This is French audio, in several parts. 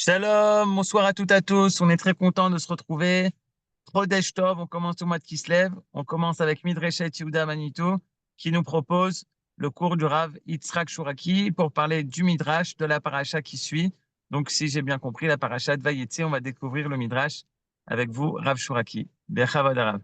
Shalom, bonsoir à toutes et à tous. On est très content de se retrouver. Chodesh Tov, on commence au mois de Kislev. On commence avec Midreshet Yehuda Manito qui nous propose le cours du Rav Yitzhak Shuraki pour parler du Midrash de la paracha qui suit. Donc, si j'ai bien compris, la paracha de Vayetze, on va découvrir le Midrash avec vous, Rav Shuraki. Berchavad Rav.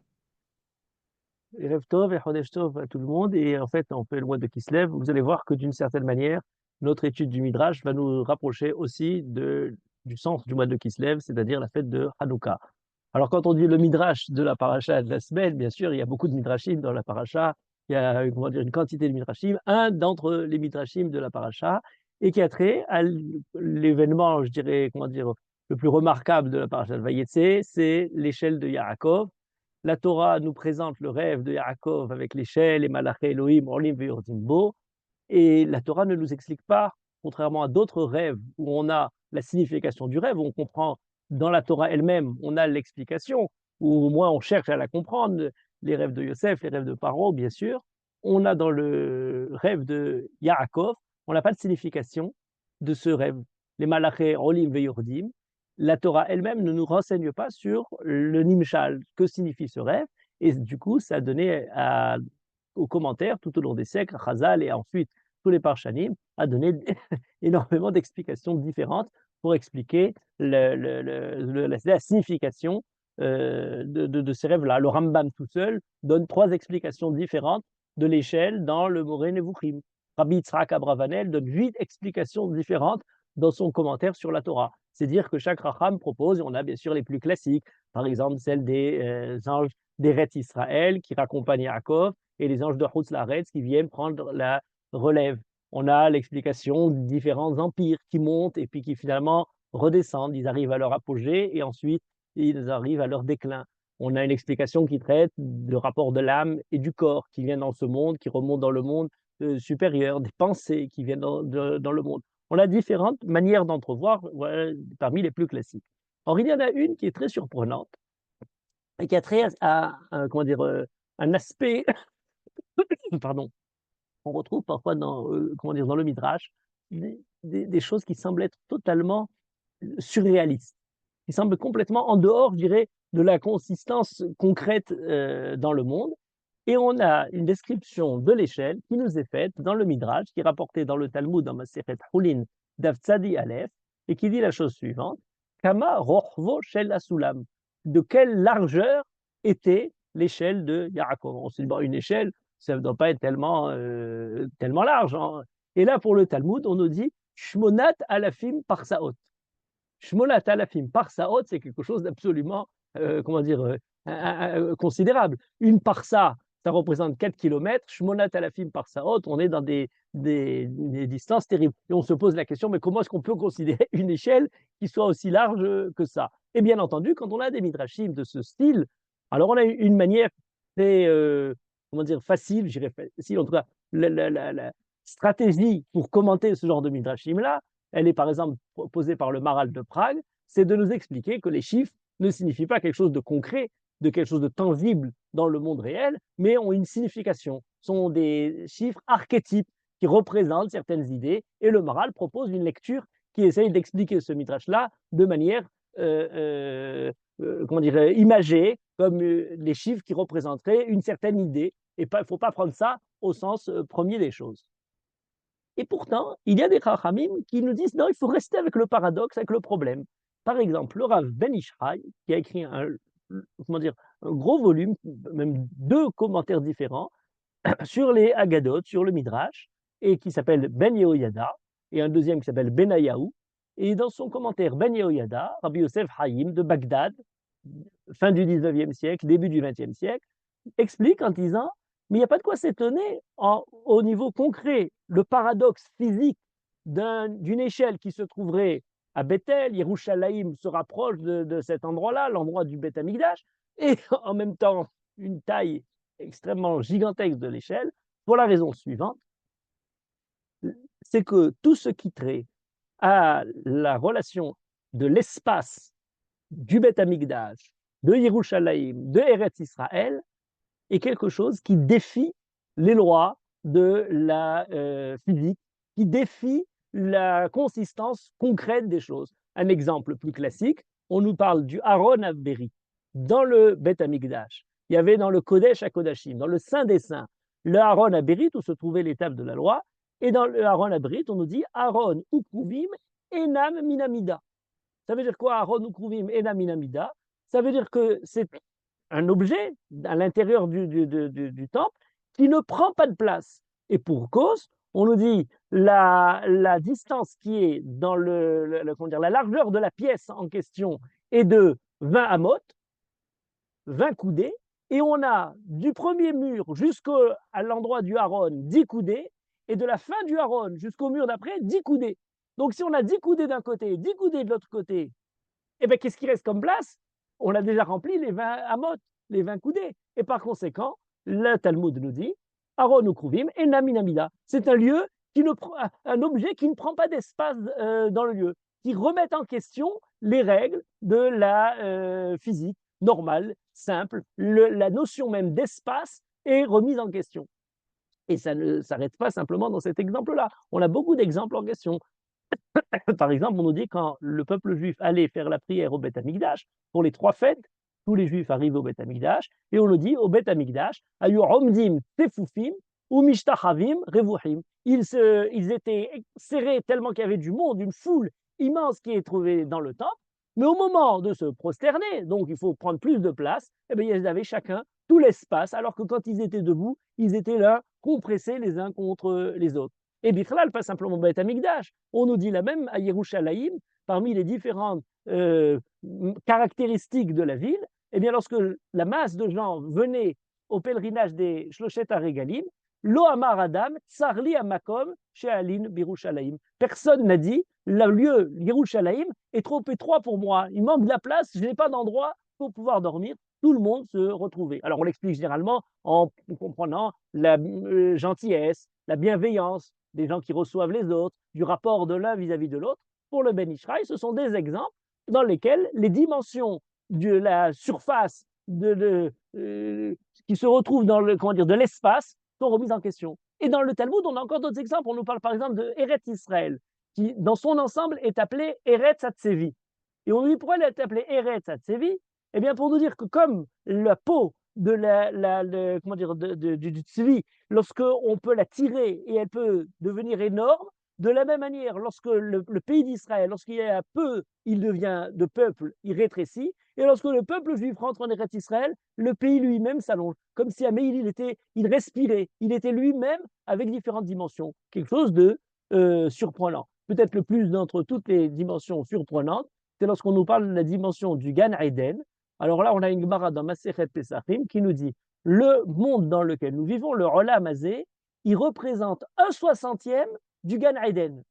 Erev Tov et Chodesh Tov à tout le monde. Et en fait, on fait le mois de Kislev. Vous allez voir que d'une certaine manière, notre étude du Midrash va nous rapprocher aussi du sens du mois de Kislev, c'est-à-dire la fête de Hanouka. Alors, quand on dit le Midrash de la paracha de la semaine, bien sûr, il y a beaucoup de Midrashim dans la paracha. Il y a, comment dire, une quantité de Midrashim. Un d'entre les Midrashim de la paracha et qui a trait à l'événement, je dirais, comment dire, le plus remarquable de la paracha de Vayetze, c'est l'échelle de Yaakov. La Torah nous présente le rêve de Yaakov avec l'échelle, les Malaché Elohim, Olim ve'Yordim Bo, et la Torah ne nous explique pas, contrairement à d'autres rêves où on a la signification du rêve, où on comprend dans la Torah elle-même, on a l'explication, ou au moins on cherche à la comprendre, les rêves de Yosef, les rêves de Paro, bien sûr. On a dans le rêve de Yaakov, on n'a pas de signification de ce rêve. Les Malaché Olim ve'Yordim, la Torah elle-même ne nous renseigne pas sur le Nimshal, que signifie ce rêve, et du coup, ça a donné aux commentaires tout au long des siècles, à Chazal et ensuite tous les Parshanim, a donné énormément d'explications différentes pour expliquer la signification de ces rêves-là. Le Rambam tout seul donne 3 explications différentes de l'échelle dans le Moreh Nevuchim. Rabbi Yitzhak Abravanel donne 8 explications différentes dans son commentaire sur la Torah. C'est dire que chaque Racham propose, et on a bien sûr les plus classiques, par exemple celle des anges d'Eretz Israël qui raccompagnent Yaakov, et les anges de Chutz La'aretz qui viennent prendre la relève. On a l'explication des différents empires qui montent et puis qui finalement redescendent. Ils arrivent à leur apogée et ensuite ils arrivent à leur déclin. On a une explication qui traite du rapport de l'âme et du corps qui viennent dans ce monde, qui remontent dans le monde supérieur, des pensées qui viennent dans le monde. On a différentes manières d'entrevoir, voilà, parmi les plus classiques. Or, il y en a une qui est très surprenante et qui a trait comment dire, un aspect pardon, on retrouve parfois dans, comment dire, dans le Midrash, des choses qui semblent être totalement surréalistes, qui semblent complètement en dehors, je dirais, de la consistance concrète dans le monde. Et on a une description de l'échelle qui nous est faite dans le Midrash, qui est rapportée dans le Talmud, dans Masechet Hulin, Daf Tzadi Aleph, et qui dit la chose suivante: Kama rochvo shel asulam. De quelle largeur était l'échelle de Yaakov? On se dit, bon, une échelle, ça ne doit pas être tellement large, hein. Et là, pour le Talmud, on nous dit Shmonat alafim parsaot. Shmonat alafim parsaot, c'est quelque chose d'absolument, comment dire, considérable. Une parsa, ça représente 4 kilomètres. Shmonat alafim parsaot, on est dans des distances terribles. Et on se pose la question, mais comment est-ce qu'on peut considérer une échelle qui soit aussi large que ça? Et bien entendu, quand on a des midrashim de ce style, alors on a une manière très, comment dire, facile, je dirais facile, en tout cas, la stratégie pour commenter ce genre de midrashim-là, elle est par exemple posée par le Maral de Prague, c'est de nous expliquer que les chiffres ne signifient pas quelque chose de concret, de quelque chose de tangible dans le monde réel, mais ont une signification, sont des chiffres archétypes qui représentent certaines idées, et le Maral propose une lecture qui essaye d'expliquer ce midrash-là de manière comment dire, imagée, comme les chiffres qui représenteraient une certaine idée, et il ne faut pas prendre ça au sens premier des choses. Et pourtant, il y a des Chachamim qui nous disent non, il faut rester avec le paradoxe, avec le problème. Par exemple, le Rav Ben Ishraï, qui a écrit comment dire, un gros volume, même 2 commentaires différents, sur les Haggadot, sur le Midrash, et qui s'appelle Ben Yehoyada, et un deuxième qui s'appelle Benayahu. Et dans son commentaire Ben Yehoyada, Rabbi Yosef Haïm de Bagdad, fin du 19e siècle, début du 20e siècle, explique en disant mais il n'y a pas de quoi s'étonner au niveau concret. Le paradoxe physique d'une échelle qui se trouverait à Bethel, Yerushalayim se rapproche de cet endroit-là, l'endroit du Beth Amikdash, et en même temps une taille extrêmement gigantesque de l'échelle, pour la raison suivante, c'est que tout ce qui trait à la relation de l'espace du Beth Amikdash, de Yerushalayim, de Eretz Israël, est quelque chose qui défie les lois de la physique, qui défie la consistance concrète des choses. un exemple plus classique, on nous parle du Aaron Abéri. Dans le Beth Amikdash, il y avait dans le Kodesh HaKodashim, dans le Saint des Saints, le Aaron Abérit où se trouvait l'étape de la loi, et dans le Aaron Abérit, on nous dit Aaron Ukruvim Enam Minamida. Ça veut dire quoi, Aaron Ukruvim Enam Minamida? Ça veut dire que c'est un objet à l'intérieur du temple qui ne prend pas de place. Et pour cause, on nous dit la distance qui est dans comment dire, la largeur de la pièce en question est de 20 amot, 20 coudées, et on a du premier mur jusqu'à l'endroit du haron 10 coudées, et de la fin du haron jusqu'au mur d'après 10 coudées. Donc si on a 10 coudées d'un côté, 10 coudées de l'autre côté, eh bien qu'est-ce qui reste comme place? On a déjà rempli les 20 amot, les 20 coudées. Et par conséquent, le Talmud nous dit, Aaron ou Kruvim et Naminamida. C'est un lieu un objet qui ne prend pas d'espace dans le lieu, qui remet en question les règles de la physique normale, simple. La notion même d'espace est remise en question. Et ça ne s'arrête pas simplement dans cet exemple-là. On a beaucoup d'exemples en question. Par exemple, on nous dit quand le peuple juif allait faire la prière au Beth Amikdash, pour les 3 fêtes, tous les juifs arrivent au Beth Amikdash, et on nous dit au Beth Amikdash, ayu omdim tefufim ou mishtachavim revuhim. Ils étaient serrés tellement qu'il y avait du monde, une foule immense qui est trouvée dans le temple, mais au moment de se prosterner, donc il faut prendre plus de place, eh bien, ils avaient chacun tout l'espace, alors que quand ils étaient debout, ils étaient là compressés les uns contre les autres. Et Bichlal, pas simplement Beth Amikdash. On nous dit la même à Yerushalayim, parmi les différentes caractéristiques de la ville, eh bien, lorsque la masse de gens venait au pèlerinage des Shloshet HaRegalim, Lo Amar Adam, Tsarli Amakom, She'alin Birushalayim. Personne n'a dit, le lieu Yerushalayim est trop étroit pour moi, il manque de la place, je n'ai pas d'endroit pour pouvoir dormir. Tout le monde se retrouvait. Alors on l'explique généralement en comprenant la gentillesse, la bienveillance des gens qui reçoivent les autres, du rapport de l'un vis-à-vis de l'autre. Pour le Ben Ishraï, ce sont des exemples dans lesquels les dimensions de la surface qui se retrouvent dans de l'espace sont remises en question. Et dans le Talmud, on a encore d'autres exemples. On nous parle par exemple de Eretz Israël, qui dans son ensemble est appelé Eretz Hatzevi. Et on nous dit pourquoi elle est appelée Eretz Hatzevi? Eh bien, pour nous dire que comme la peau du tzvi, lorsqu'on peut la tirer et elle peut devenir énorme, de la même manière, lorsque le pays d'Israël, lorsqu'il y a peu, il devient de peuple, il rétrécit, et lorsque le peuple juif rentre en Eretz Israël, le pays lui-même s'allonge, comme si Amélie, il respirait, il était lui-même avec différentes dimensions, quelque chose de surprenant. Peut-être le plus d'entre toutes les dimensions surprenantes, c'est lorsqu'on nous parle de la dimension du Gan Eden. Alors là, on a une Gemara dans Masechet Pesachim qui nous dit le monde dans lequel nous vivons, le Olam Hazé, il représente 1/60 du Gan Eden.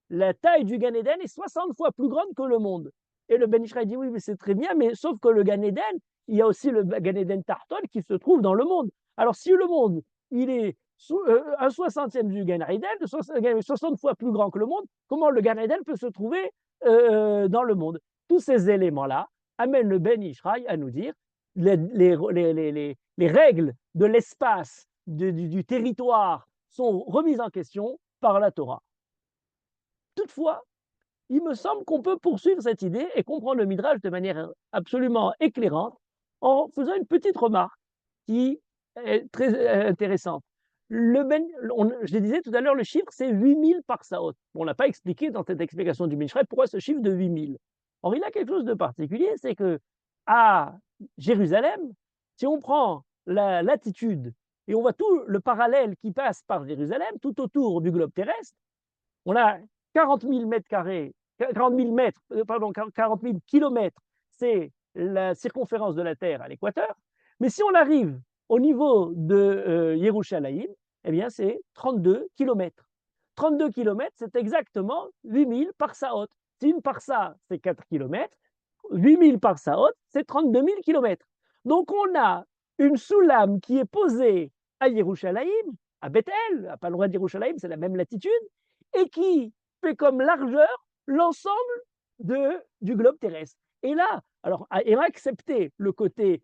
La taille du Gan Eden est 60 fois plus grande que le monde. Et le Ben Ishraï dit oui, mais c'est très bien, mais sauf que le Gan Eden, il y a aussi le Gan Eden Tarton qui se trouve dans le monde. Alors si le monde, il est 1/60 du Gan Eden, 60 fois plus grand que le monde, comment le Gan Eden peut se trouver dans le monde? Tous ces éléments-là amènent le Ben Ishraï à nous dire les règles de l'espace, du territoire sont remises en question par la Torah. Toutefois, il me semble qu'on peut poursuivre cette idée et comprendre le Midrash de manière absolument éclairante en faisant une petite remarque qui est très intéressante. Je disais tout à l'heure, le chiffre, c'est 8000 parsaot. On n'a pas expliqué dans cette explication du Midrash pourquoi ce chiffre de 8000. Or, il a quelque chose de particulier, c'est que à Jérusalem, si on prend la latitude et on voit tout le parallèle qui passe par Jérusalem, tout autour du globe terrestre, on a 40 000 mètres carrés, 40 000 mètres, pardon, 40 000 kilomètres, c'est la circonférence de la Terre à l'équateur. Mais si on arrive au niveau de Yerushalayim, eh bien, c'est 32 kilomètres. 32 kilomètres, c'est exactement 8000 parsaot. Si une parsa, c'est 4 kilomètres, 8000 parsaot, c'est 32 000 kilomètres. Donc, on a une soulame qui est posée à Yerushalayim, à Bethel, pas loin d'Yerushalayim, c'est la même latitude, et qui fait comme largeur l'ensemble du globe terrestre. Et là, alors, et accepter le côté,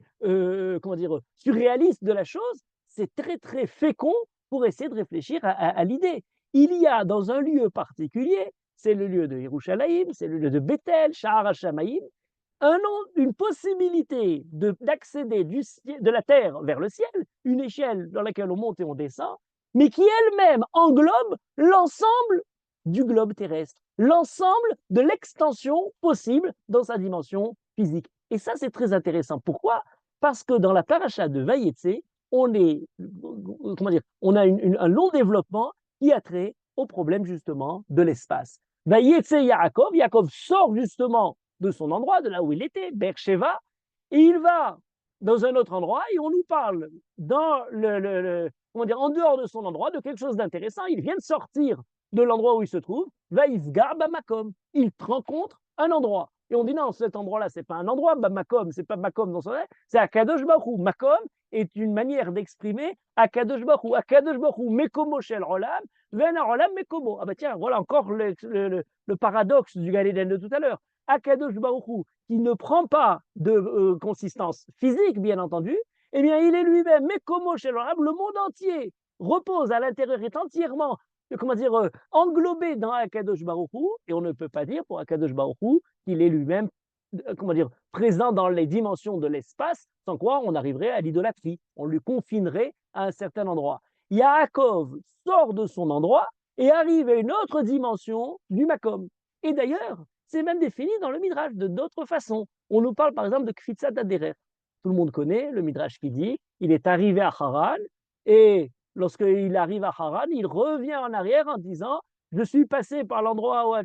surréaliste de la chose, c'est très, très fécond pour essayer de réfléchir à l'idée. Il y a dans un lieu particulier c'est le lieu de Yerushalayim, c'est le lieu de Bethel, Sha'ar HaShamayim, une possibilité d'accéder de la terre vers le ciel, une échelle dans laquelle on monte et on descend, mais qui elle-même englobe l'ensemble du globe terrestre, l'ensemble de l'extension possible dans sa dimension physique. Et ça, c'est très intéressant. Pourquoi? Parce que dans la paracha de Vayetse, on a un long développement qui a trait au problème justement de l'espace. Vayetse Yaakov sort justement de son endroit, de là où il était, Beersheva, et il va dans un autre endroit et on nous parle dans en dehors de son endroit de quelque chose d'intéressant. Il vient de sortir de l'endroit où il se trouve, Vaïsgar Bamakom. Il rencontre un endroit. Et on dit non, cet endroit-là, c'est pas un endroit, Bamakom, c'est pas Makom dans son nom, c'est Akadosh Baruch Hu. Makom est une manière d'exprimer Akadosh Baruch Hu. Akadosh Baruch Hu, Mekomo Shel Olam, Ven Olam Mekomo. Ah ben tiens, voilà encore le paradoxe du Galéden de tout à l'heure. Akadosh Baruch Hu, qui ne prend pas de consistance physique, bien entendu, eh bien, il est lui-même, Mekomo Shel Olam, le monde entier repose à l'intérieur, est entièrement, englobé dans Akadosh Baruch Hu, et on ne peut pas dire pour Akadosh Baruch Hu qu'il est lui-même, présent dans les dimensions de l'espace, sans quoi on arriverait à l'idolâtrie, on lui confinerait à un certain endroit. Yaakov sort de son endroit et arrive à une autre dimension du Makom. Et d'ailleurs, c'est même défini dans le Midrash de d'autres façons. On nous parle par exemple de Kfitsat Aderer. Tout le monde connaît le Midrash qui dit il est arrivé à Haran et lorsqu'il arrive à Haran, il revient en arrière en disant je suis passé par l'endroit où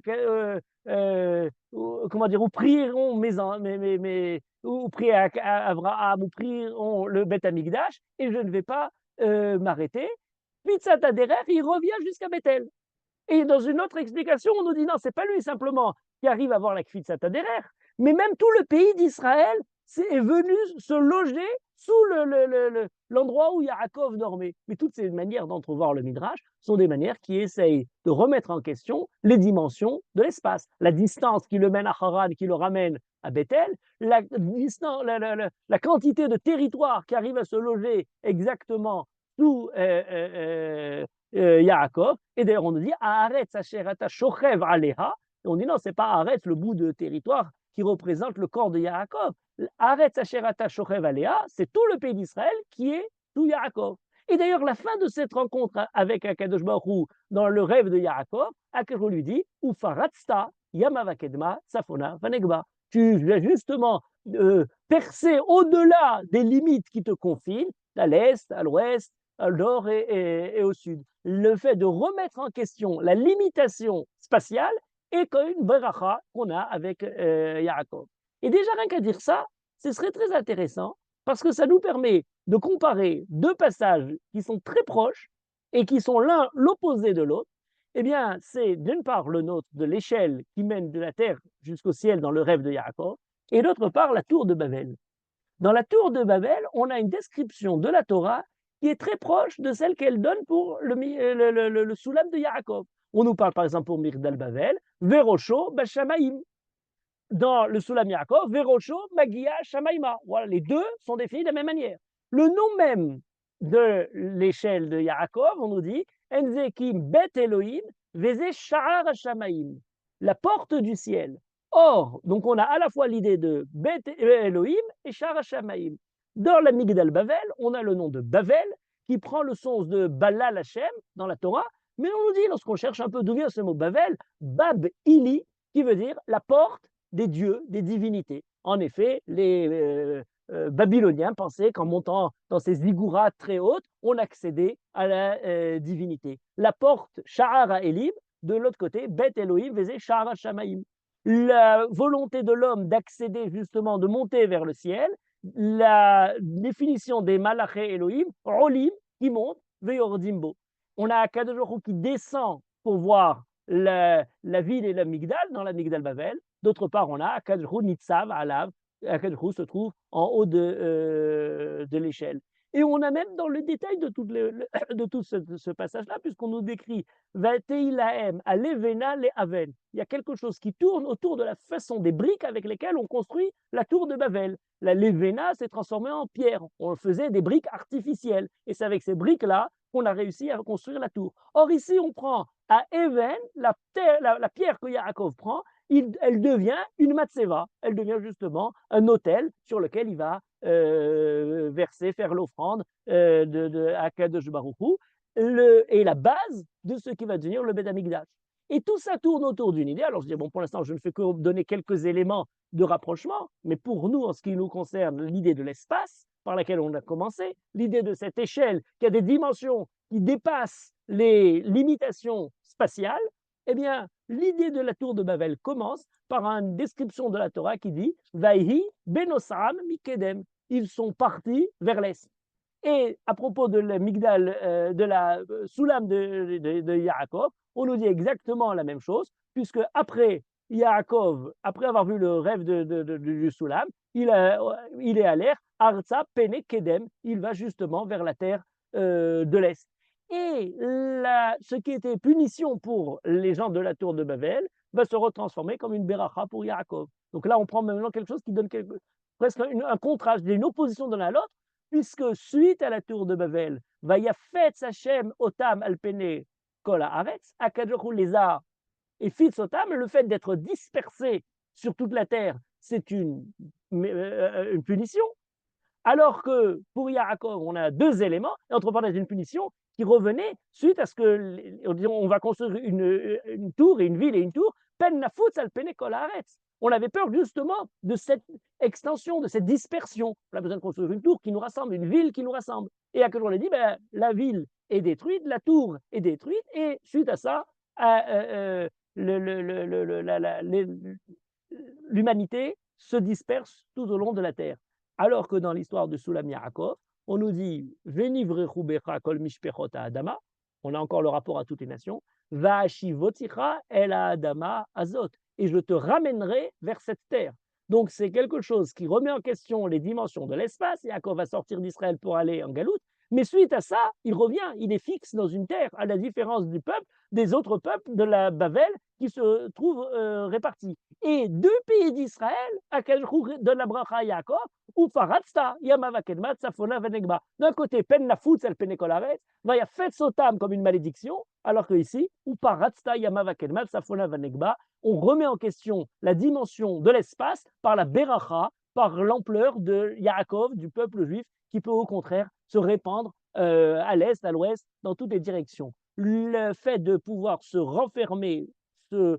prieront où prier Abraham, où prieront le Beth Amikdash, et je ne vais pas m'arrêter. Kfitsat Aderer, il revient jusqu'à Bethel. Et dans une autre explication, on nous dit non, c'est pas lui simplement qui arrive à voir la Kfitsat Aderer, mais même tout le pays d'Israël est venu se loger sous l'endroit où Yaakov dormait. Mais toutes ces manières d'entrevoir le Midrash sont des manières qui essayent de remettre en question les dimensions de l'espace. La distance qui le mène à Haran, qui le ramène à Bethel, la quantité de territoire qui arrive à se loger exactement sous Yaakov. Et d'ailleurs, on nous dit Haaretz asher ata shochev aleha. Et on dit non, c'est pas Haaretz, le bout de territoire qui représente le corps de Yaakov. Haaretz asher ata shochev aleha, c'est tout le pays d'Israël qui est sous Yaakov. Et d'ailleurs, la fin de cette rencontre avec Akadosh Baruch Hu dans le rêve de Yaakov, Akadosh lui dit Ufaratzta yamavakedma safona vanegba. Tu viens justement percer au-delà des limites qui te confinent, à l'est, à l'ouest, à nord et au sud. Le fait de remettre en question la limitation spatiale est comme une beracha qu'on a avec Yaakov. Et déjà, rien qu'à dire ça, ce serait très intéressant parce que ça nous permet de comparer deux passages qui sont très proches et qui sont l'un l'opposé de l'autre. Eh bien, c'est d'une part le nôtre de l'échelle qui mène de la terre jusqu'au ciel dans le rêve de Yaakov, et d'autre part la tour de Babel. Dans la tour de Babel, on a une description de la Torah qui est très proche de celle qu'elle donne pour le Soulam de Yaakov. On nous parle par exemple pour Migdal Bavel, Verosho Bashamaim. Dans le Soulam Yaakov, Verosho Magia Shamaima. Voilà, les deux sont définis de la même manière. Le nom même de l'échelle de Yaakov, on nous dit Enzekim Bet Elohim Veze Sha'ar Shamaim, la porte du ciel. Or, donc on a à la fois l'idée de Bet Elohim et Sha'ar Shamaim. Dans la Migdal Bavel, on a le nom de Bavel qui prend le sens de Balal Hashem dans la Torah, mais on nous dit, lorsqu'on cherche un peu d'où vient ce mot Bavel, Bab Ili, qui veut dire la porte des dieux, des divinités. En effet, les Babyloniens pensaient qu'en montant dans ces ziggourats très hautes, on accédait à la divinité. La porte Sha'ara Elim, de l'autre côté, Bet Elohim faisait Sha'ara Shamaim. La volonté de l'homme d'accéder justement, de monter vers le ciel, la définition des Malaché Elohim, Olim, qui monte, Veordimbo. On a Akadosh Baruch Hu qui descend pour voir la ville et la Migdal, dans la Migdal Bavel. D'autre part, on a Akadosh Baruch Hu Nitzav Alav. Akadosh Baruch Hu se trouve en haut de l'échelle. Et on a même dans le détail de tout ce passage-là, puisqu'on nous décrit Vateilahem à l'Evena le Aven. Il y a quelque chose qui tourne autour de la façon des briques avec lesquelles on construit la tour de Babel. La Levena s'est transformée en pierre. On faisait des briques artificielles. Et c'est avec ces briques-là qu'on a réussi à construire la tour. Or ici, on prend à Even, la pierre que Yaakov prend, elle devient une matseva, elle devient justement un autel sur lequel il va verser, faire l'offrande à Kadosh Baruch Hu, et la base de ce qui va devenir le Beth Amikdash. Et tout ça tourne autour d'une idée. Alors je dis, bon, pour l'instant, je ne fais que donner quelques éléments de rapprochement, mais pour nous, en ce qui nous concerne, l'idée de l'espace par laquelle on a commencé, l'idée de cette échelle qui a des dimensions qui dépassent les limitations spatiales, eh bien, l'idée de la tour de Babel commence par une description de la Torah qui dit Vaihi benosam mikedem. Ils sont partis vers l'est. Et à propos de la Migdal, de la Soulam de Yaakov, on nous dit exactement la même chose, puisque après Yaakov, après avoir vu le rêve du Soulam, il est à l'air, Arza Pene Kedem, il va justement vers la terre de l'Est. Et ce qui était punition pour les gens de la tour de Babel va se retransformer comme une beracha pour Yaakov. Donc là, on prend maintenant quelque chose qui donne presque un contraste, une opposition de l'un à l'autre, puisque suite à la tour de Babel, Vayafet Hashem Otam Alpene Kol Haaretz, Akadosh les a et Fitz Otam, le fait d'être dispersé sur toute la terre, c'est une punition. Alors que pour Yaakov, on a deux éléments, et entre parenthèses, une punition qui revenait suite à ce que, on va construire une tour et une ville et une tour, pen nafutz al pene kol haaretz. On avait peur justement de cette extension, de cette dispersion. On a besoin de construire une tour qui nous rassemble, une ville qui nous rassemble. Et à que on a dit, ben, la ville est détruite, la tour est détruite, et suite à ça, l'humanité se disperse tout au long de la terre. Alors que dans l'histoire de Soulam Yaakov, on nous dit Venivrechu becha kol mishpechot Adama, on a encore le rapport à toutes les nations, Va'ashivoticha el Adama azot, et je te ramènerai vers cette terre. Donc c'est quelque chose qui remet en question les dimensions de l'espace. Yaakov va sortir d'Israël pour aller en Galoute, mais suite à ça, il revient, il est fixe dans une terre, à la différence du peuple, des autres peuples de la Babel qui se trouvent répartis. Et deux pays d'Israël, Akadosh donne la bracha à Yaakov, ou Faratzta, Yamava Kedmat, Safona Venegba. D'un côté, Pen Nafutz, El Penekolaret, Vaya fait Sotam comme une malédiction, alors que ici, ou Faratzta, Yamava Kedmat, Safona Venegba, on remet en question la dimension de l'espace par la Beracha, par l'ampleur de Yaakov, du peuple juif, qui peut au contraire se répandre à l'est, à l'ouest, dans toutes les directions. Le fait de pouvoir se renfermer, se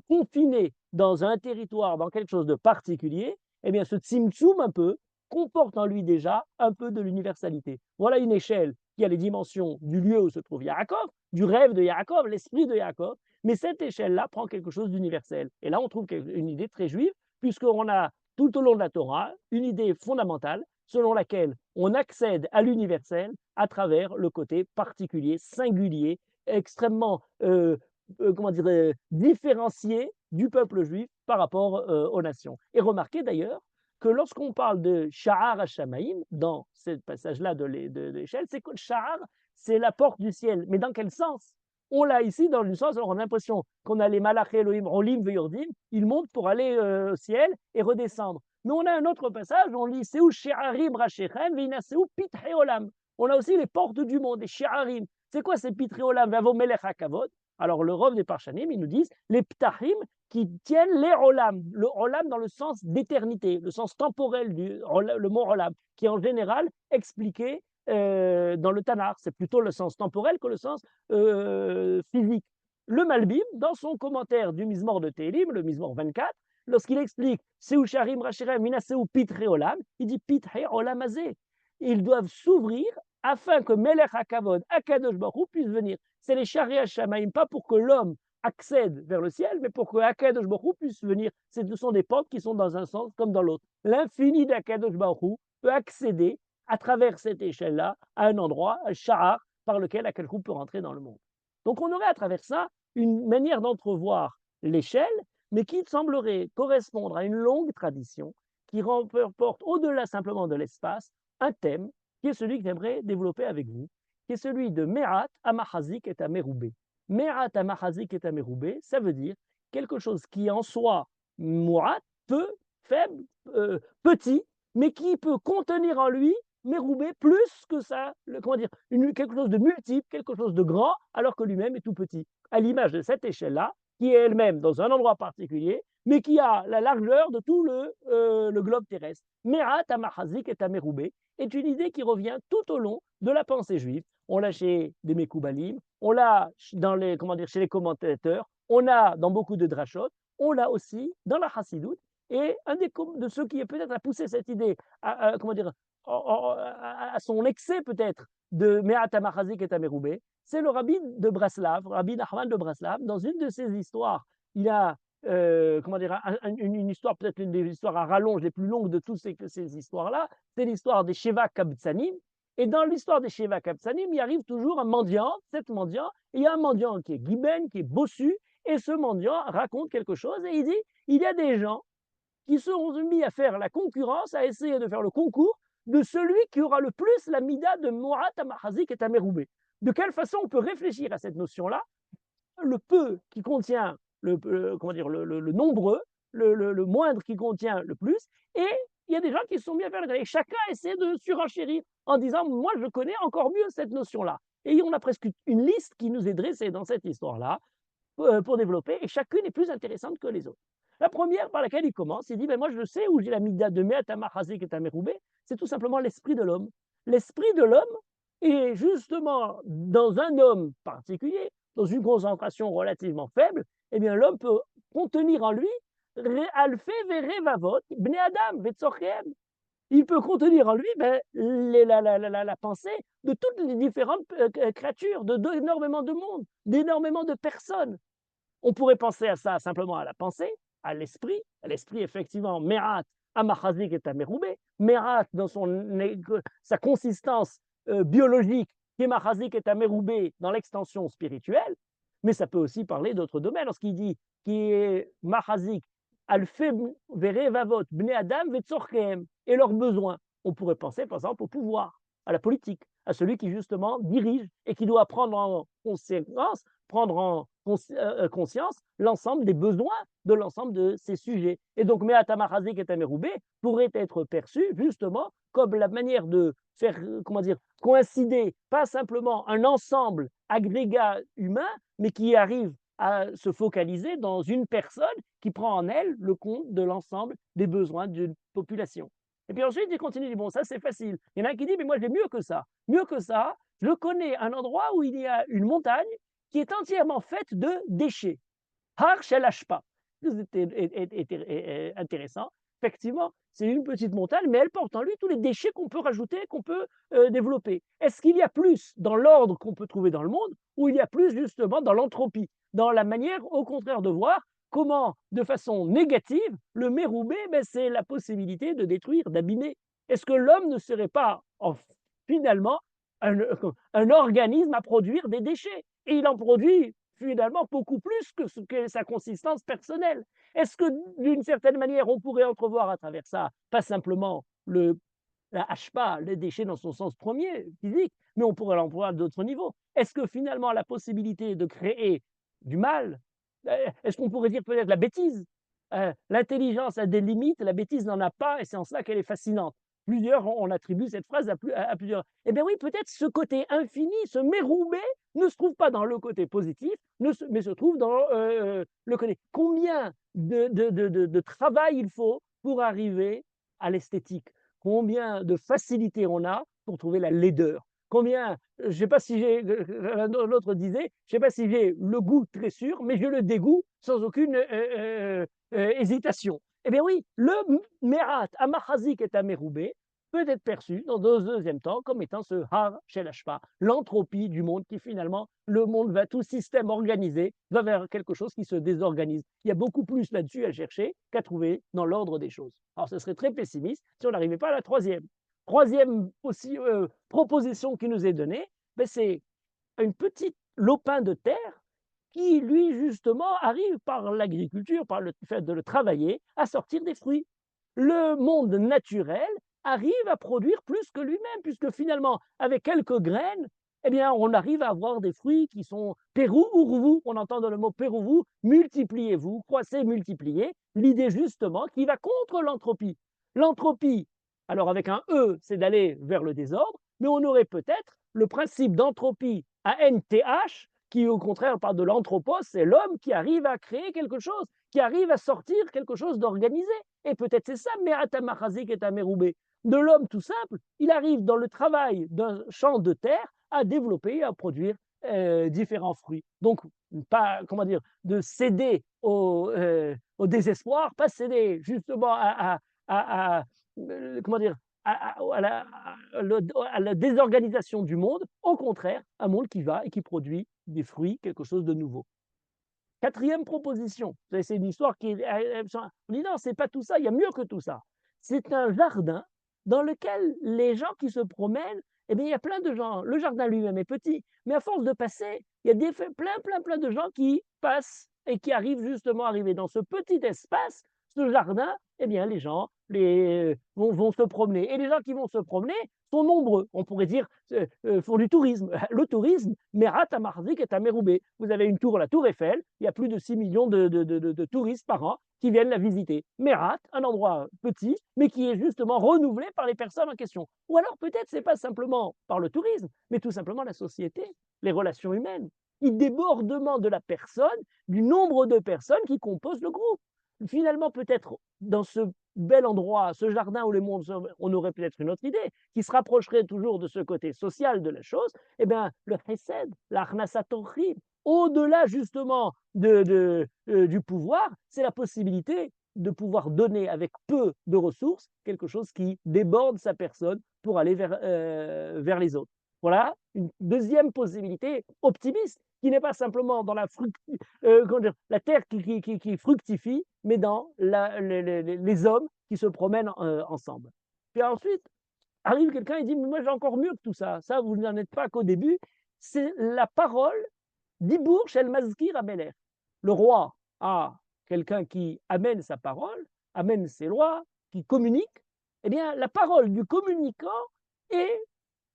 confiner dans un territoire, dans quelque chose de particulier, eh bien ce tzimtzum un peu comporte en lui déjà un peu de l'universalité. Voilà une échelle qui a les dimensions du lieu où se trouve Yaakov, du rêve de Yaakov, l'esprit de Yaakov, mais cette échelle-là prend quelque chose d'universel. Et là, on trouve une idée très juive, puisqu'on a tout au long de la Torah une idée fondamentale selon laquelle on accède à l'universel à travers le côté particulier, singulier, extrêmement différencié du peuple juif par rapport aux nations. Et remarquez d'ailleurs que lorsqu'on parle de Sha'ar HaShamayim, dans ce passage-là de l'échelle, c'est que Sha'ar, c'est la porte du ciel. Mais dans quel sens? On l'a ici dans le sens, alors on a l'impression qu'on a les Malach Elohim, Olim Veyordim, ils montent pour aller au ciel et redescendre. Mais on a un autre passage, on lit Seu She'arim Rashechem, Vinaseu Pitre Olam. On a aussi les portes du monde, les She'arim. C'est quoi ces Pitre Olam? Vavo Melech HaKavod. Alors le Rav des Parchanim, ils nous disent les Ptahim qui tiennent les Olam. Le Olam dans le sens d'éternité, le sens temporel le mot Olam, qui est en général expliqué dans le Tanakh. C'est plutôt le sens temporel que le sens physique. Le Malbim, dans son commentaire du Mizmor de Tehillim, le Mizmor 24, lorsqu'il explique Seu Sharim Racherem Minaseu Pitre Olam, il dit Pitre Olam Azé. Ils doivent s'ouvrir afin que Melech HaKavod, Akadosh Baruch Hu, puisse venir. C'est les Shari Shamaim, pas pour que l'homme accède vers le ciel, mais pour que Akadosh Baruch Hu puisse venir. Ce sont des portes qui sont dans un sens comme dans l'autre. L'infini d'Akadosh Baruch Hu peut accéder à travers cette échelle-là à un endroit, un Sha'ar, par lequel Akadosh Baruch Hu peut rentrer dans le monde. Donc on aurait à travers ça une manière d'entrevoir l'échelle, mais qui semblerait correspondre à une longue tradition qui porte au-delà simplement de l'espace un thème qui est celui que j'aimerais développer avec vous, qui est celui de Me'at Amachazik et Ameroubé. Me'at Amachazik et Ameroubé, ça veut dire quelque chose qui en soi, Mu'at, peu, faible, petit, mais qui peut contenir en lui Meroubé, plus que ça, comment dire, quelque chose de multiple, quelque chose de grand, alors que lui-même est tout petit. À l'image de cette échelle-là, qui est elle-même dans un endroit particulier, mais qui a la largeur de tout le globe terrestre. Merat Amahazik et Ameroubé est une idée qui revient tout au long de la pensée juive. On l'a chez des Mekoubalim, on l'a dans les, comment dire, chez les commentateurs, on l'a dans beaucoup de drachot, on l'a aussi dans la Chassidoute. Et un de ceux qui peut-être a poussé cette idée comment dire, à son excès peut-être de Me'at Amachazik et Ameroubé, c'est le rabbi de Braslav, Rabbi Nachman de Braslav. Dans une de ses histoires, il a comment dire, une histoire, peut-être une des histoires à rallonge les plus longues de toutes ces histoires-là, c'est l'histoire des Sheva Kabtsanim. Et dans l'histoire des Sheva Kabtsanim, il arrive toujours un mendiant, 7 mendiants, et il y a un mendiant qui est Giben, qui est bossu, et ce mendiant raconte quelque chose, et il dit, il y a des gens qui seront mis à faire la concurrence, à essayer de faire le concours de celui qui aura le plus la mida de Morat, Amahazik et Tameroubé. De quelle façon on peut réfléchir à cette notion-là? Le peu qui contient comment dire, le nombreux, le moindre qui contient le plus, et il y a des gens qui se sont mis à faire et chacun essaie de surenchérir en disant moi je connais encore mieux cette notion-là. Et on a presque une liste qui nous est dressée dans cette histoire-là pour développer, et chacune est plus intéressante que les autres. La première par laquelle il commence, il dit ben moi je sais où j'ai la mida de Me'at Amachazik et Tameroubé, c'est tout simplement l'esprit de l'homme. L'esprit de l'homme est justement dans un homme particulier, dans une concentration relativement faible, eh bien l'homme peut contenir en lui Alfe Verevavot, Bne Adam, Vetzorchem. Il peut contenir en lui la pensée de toutes les différentes créatures, d'énormément de monde, d'énormément de personnes. On pourrait penser à ça simplement à la pensée, à l'esprit effectivement, Merat, Amachazik et Ameroubé, Merat dans sa consistance biologique, qui est Machazik et Ameroubé dans l'extension spirituelle, mais ça peut aussi parler d'autres domaines. Lorsqu'il dit qui est Machazik, Alfe Verevavot, Bne Adam, Vetzorchem, et leurs besoins. On pourrait penser par exemple au pouvoir, à la politique, à celui qui justement dirige et qui doit prendre en conséquence, prendre en conscience l'ensemble des besoins de l'ensemble de ces sujets. Et donc, Me'at Amachazik et Tameroubé pourrait être perçu justement comme la manière de faire, comment dire, coïncider pas simplement un ensemble agrégat humain, mais qui arrive à se focaliser dans une personne qui prend en elle le compte de l'ensemble des besoins d'une population. Et puis ensuite, il continue, il dit, bon, ça c'est facile. Il y en a un qui dit, mais moi j'ai mieux que ça. Mieux que ça, je connais un endroit où il y a une montagne qui est entièrement faite de déchets. Har Shel Ashpa. C'est intéressant. Effectivement, c'est une petite montagne, mais elle porte en lui tous les déchets qu'on peut rajouter, qu'on peut développer. Est-ce qu'il y a plus dans l'ordre qu'on peut trouver dans le monde, ou il y a plus justement dans l'entropie, dans la manière au contraire de voir comment, de façon négative, le méroubé, ben, c'est la possibilité de détruire, d'abîmer. Est-ce que l'homme ne serait pas finalement un organisme à produire des déchets? Et il en produit finalement beaucoup plus que sa consistance personnelle. Est-ce que d'une certaine manière, on pourrait entrevoir à travers ça, pas simplement la hashpa, les déchets dans son sens premier, physique, mais on pourrait l'employer à d'autres niveaux. Est-ce que finalement la possibilité de créer du mal, est-ce qu'on pourrait dire peut-être la bêtise? L'intelligence a des limites, la bêtise n'en a pas, et c'est en cela qu'elle est fascinante. Plusieurs, on attribue cette phrase à plusieurs. Eh bien oui, peut-être ce côté infini, ce méroubé, ne se trouve pas dans le côté positif, mais se trouve dans le côté. Combien de travail il faut pour arriver à l'esthétique? Combien de facilité on a pour trouver la laideur? Combien, je ne sais pas si j'ai, l'autre disait, je ne sais pas si j'ai le goût très sûr, mais j'ai le dégoût sans aucune hésitation. Eh bien oui, le Merat, Amachazik et Ameroubé peut être perçu dans un deuxième temps comme étant ce Har Shel Ashpa, l'entropie du monde qui finalement, le monde va, tout système organisé va vers quelque chose qui se désorganise. Il y a beaucoup plus là-dessus à chercher qu'à trouver dans l'ordre des choses. Alors ce serait très pessimiste si on n'arrivait pas à la troisième. Troisième aussi, proposition qui nous est donnée, ben c'est une petite lopin de terre qui, lui, justement, arrive par l'agriculture, par le fait de le travailler, à sortir des fruits. Le monde naturel arrive à produire plus que lui-même, puisque finalement, avec quelques graines, eh bien, on arrive à avoir des fruits qui sont pérou ou on entend dans le mot pérou, multipliez-vous, croissez, multipliez, l'idée justement qui va contre l'entropie. L'entropie, Alors avec un E, c'est d'aller vers le désordre, mais on aurait peut-être le principe d'entropie à NTH, qui au contraire parle de l'anthropos, c'est l'homme qui arrive à créer quelque chose, qui arrive à sortir quelque chose d'organisé. Et peut-être c'est ça, Me'atamachazik et Tameroubé. De l'homme tout simple, il arrive dans le travail d'un champ de terre à développer, à produire différents fruits. Donc, pas, comment dire, de céder au désespoir, pas céder justement comment dire, à la désorganisation du monde, au contraire, un monde qui va et qui produit des fruits, quelque chose de nouveau. Quatrième proposition, c'est une histoire qui est. On dit non, c'est pas tout ça, il y a mieux que tout ça. C'est un jardin dans lequel les gens qui se promènent, eh bien, il y a plein de gens. Le jardin lui-même est petit, mais à force de passer, il y a plein de gens qui passent et qui arrivent justement à arriver dans ce petit espace, ce jardin, eh bien, les gens vont se promener. Et les gens qui vont se promener sont nombreux. On pourrait dire, font du tourisme. Le tourisme, Merat, Tamarzik et Tameroubé. Vous avez une tour, la tour Eiffel, il y a plus de 6 millions de touristes par an qui viennent la visiter. Merat, un endroit petit, mais qui est justement renouvelé par les personnes en question. Ou alors peut-être c'est pas simplement par le tourisme, mais tout simplement la société, les relations humaines. Il débordement de la personne, du nombre de personnes qui composent le groupe. Finalement, peut-être dans ce bel endroit, ce jardin où les mondes, on aurait peut-être une autre idée, qui se rapprocherait toujours de ce côté social de la chose, eh bien, le chesed, l'achnasatorchim, au-delà justement du pouvoir, c'est la possibilité de pouvoir donner avec peu de ressources quelque chose qui déborde sa personne pour aller vers les autres. Voilà une deuxième possibilité optimiste, qui n'est pas simplement dans la terre qui fructifie, mais dans les hommes qui se promènent ensemble. Puis ensuite, arrive quelqu'un et dit, mais moi j'ai encore mieux que tout ça. Ça, vous n'en êtes pas qu'au début. C'est la parole d'Ibour Shel Mazkir Amelech. Le roi a quelqu'un qui amène sa parole, amène ses lois, qui communique. Eh bien, la parole du communicant est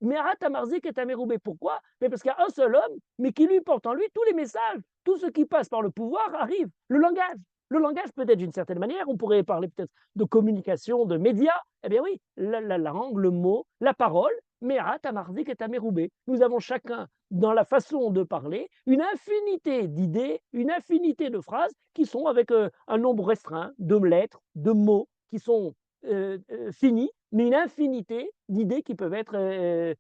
Merat Amarzik et Tameroubé. Pourquoi? Mais parce qu'il y a un seul homme, mais qui lui porte en lui tous les messages. Tout ce qui passe par le pouvoir arrive. Le langage. Le langage, peut-être d'une certaine manière, on pourrait parler peut-être de communication, de médias. Eh bien oui, la langue, le mot, la parole, Merat Amarzik et Tameroubé. Nous avons chacun, dans la façon de parler, une infinité d'idées, une infinité de phrases qui sont avec un nombre restreint de lettres, de mots qui sont finis, mais une infinité d'idées qui peuvent être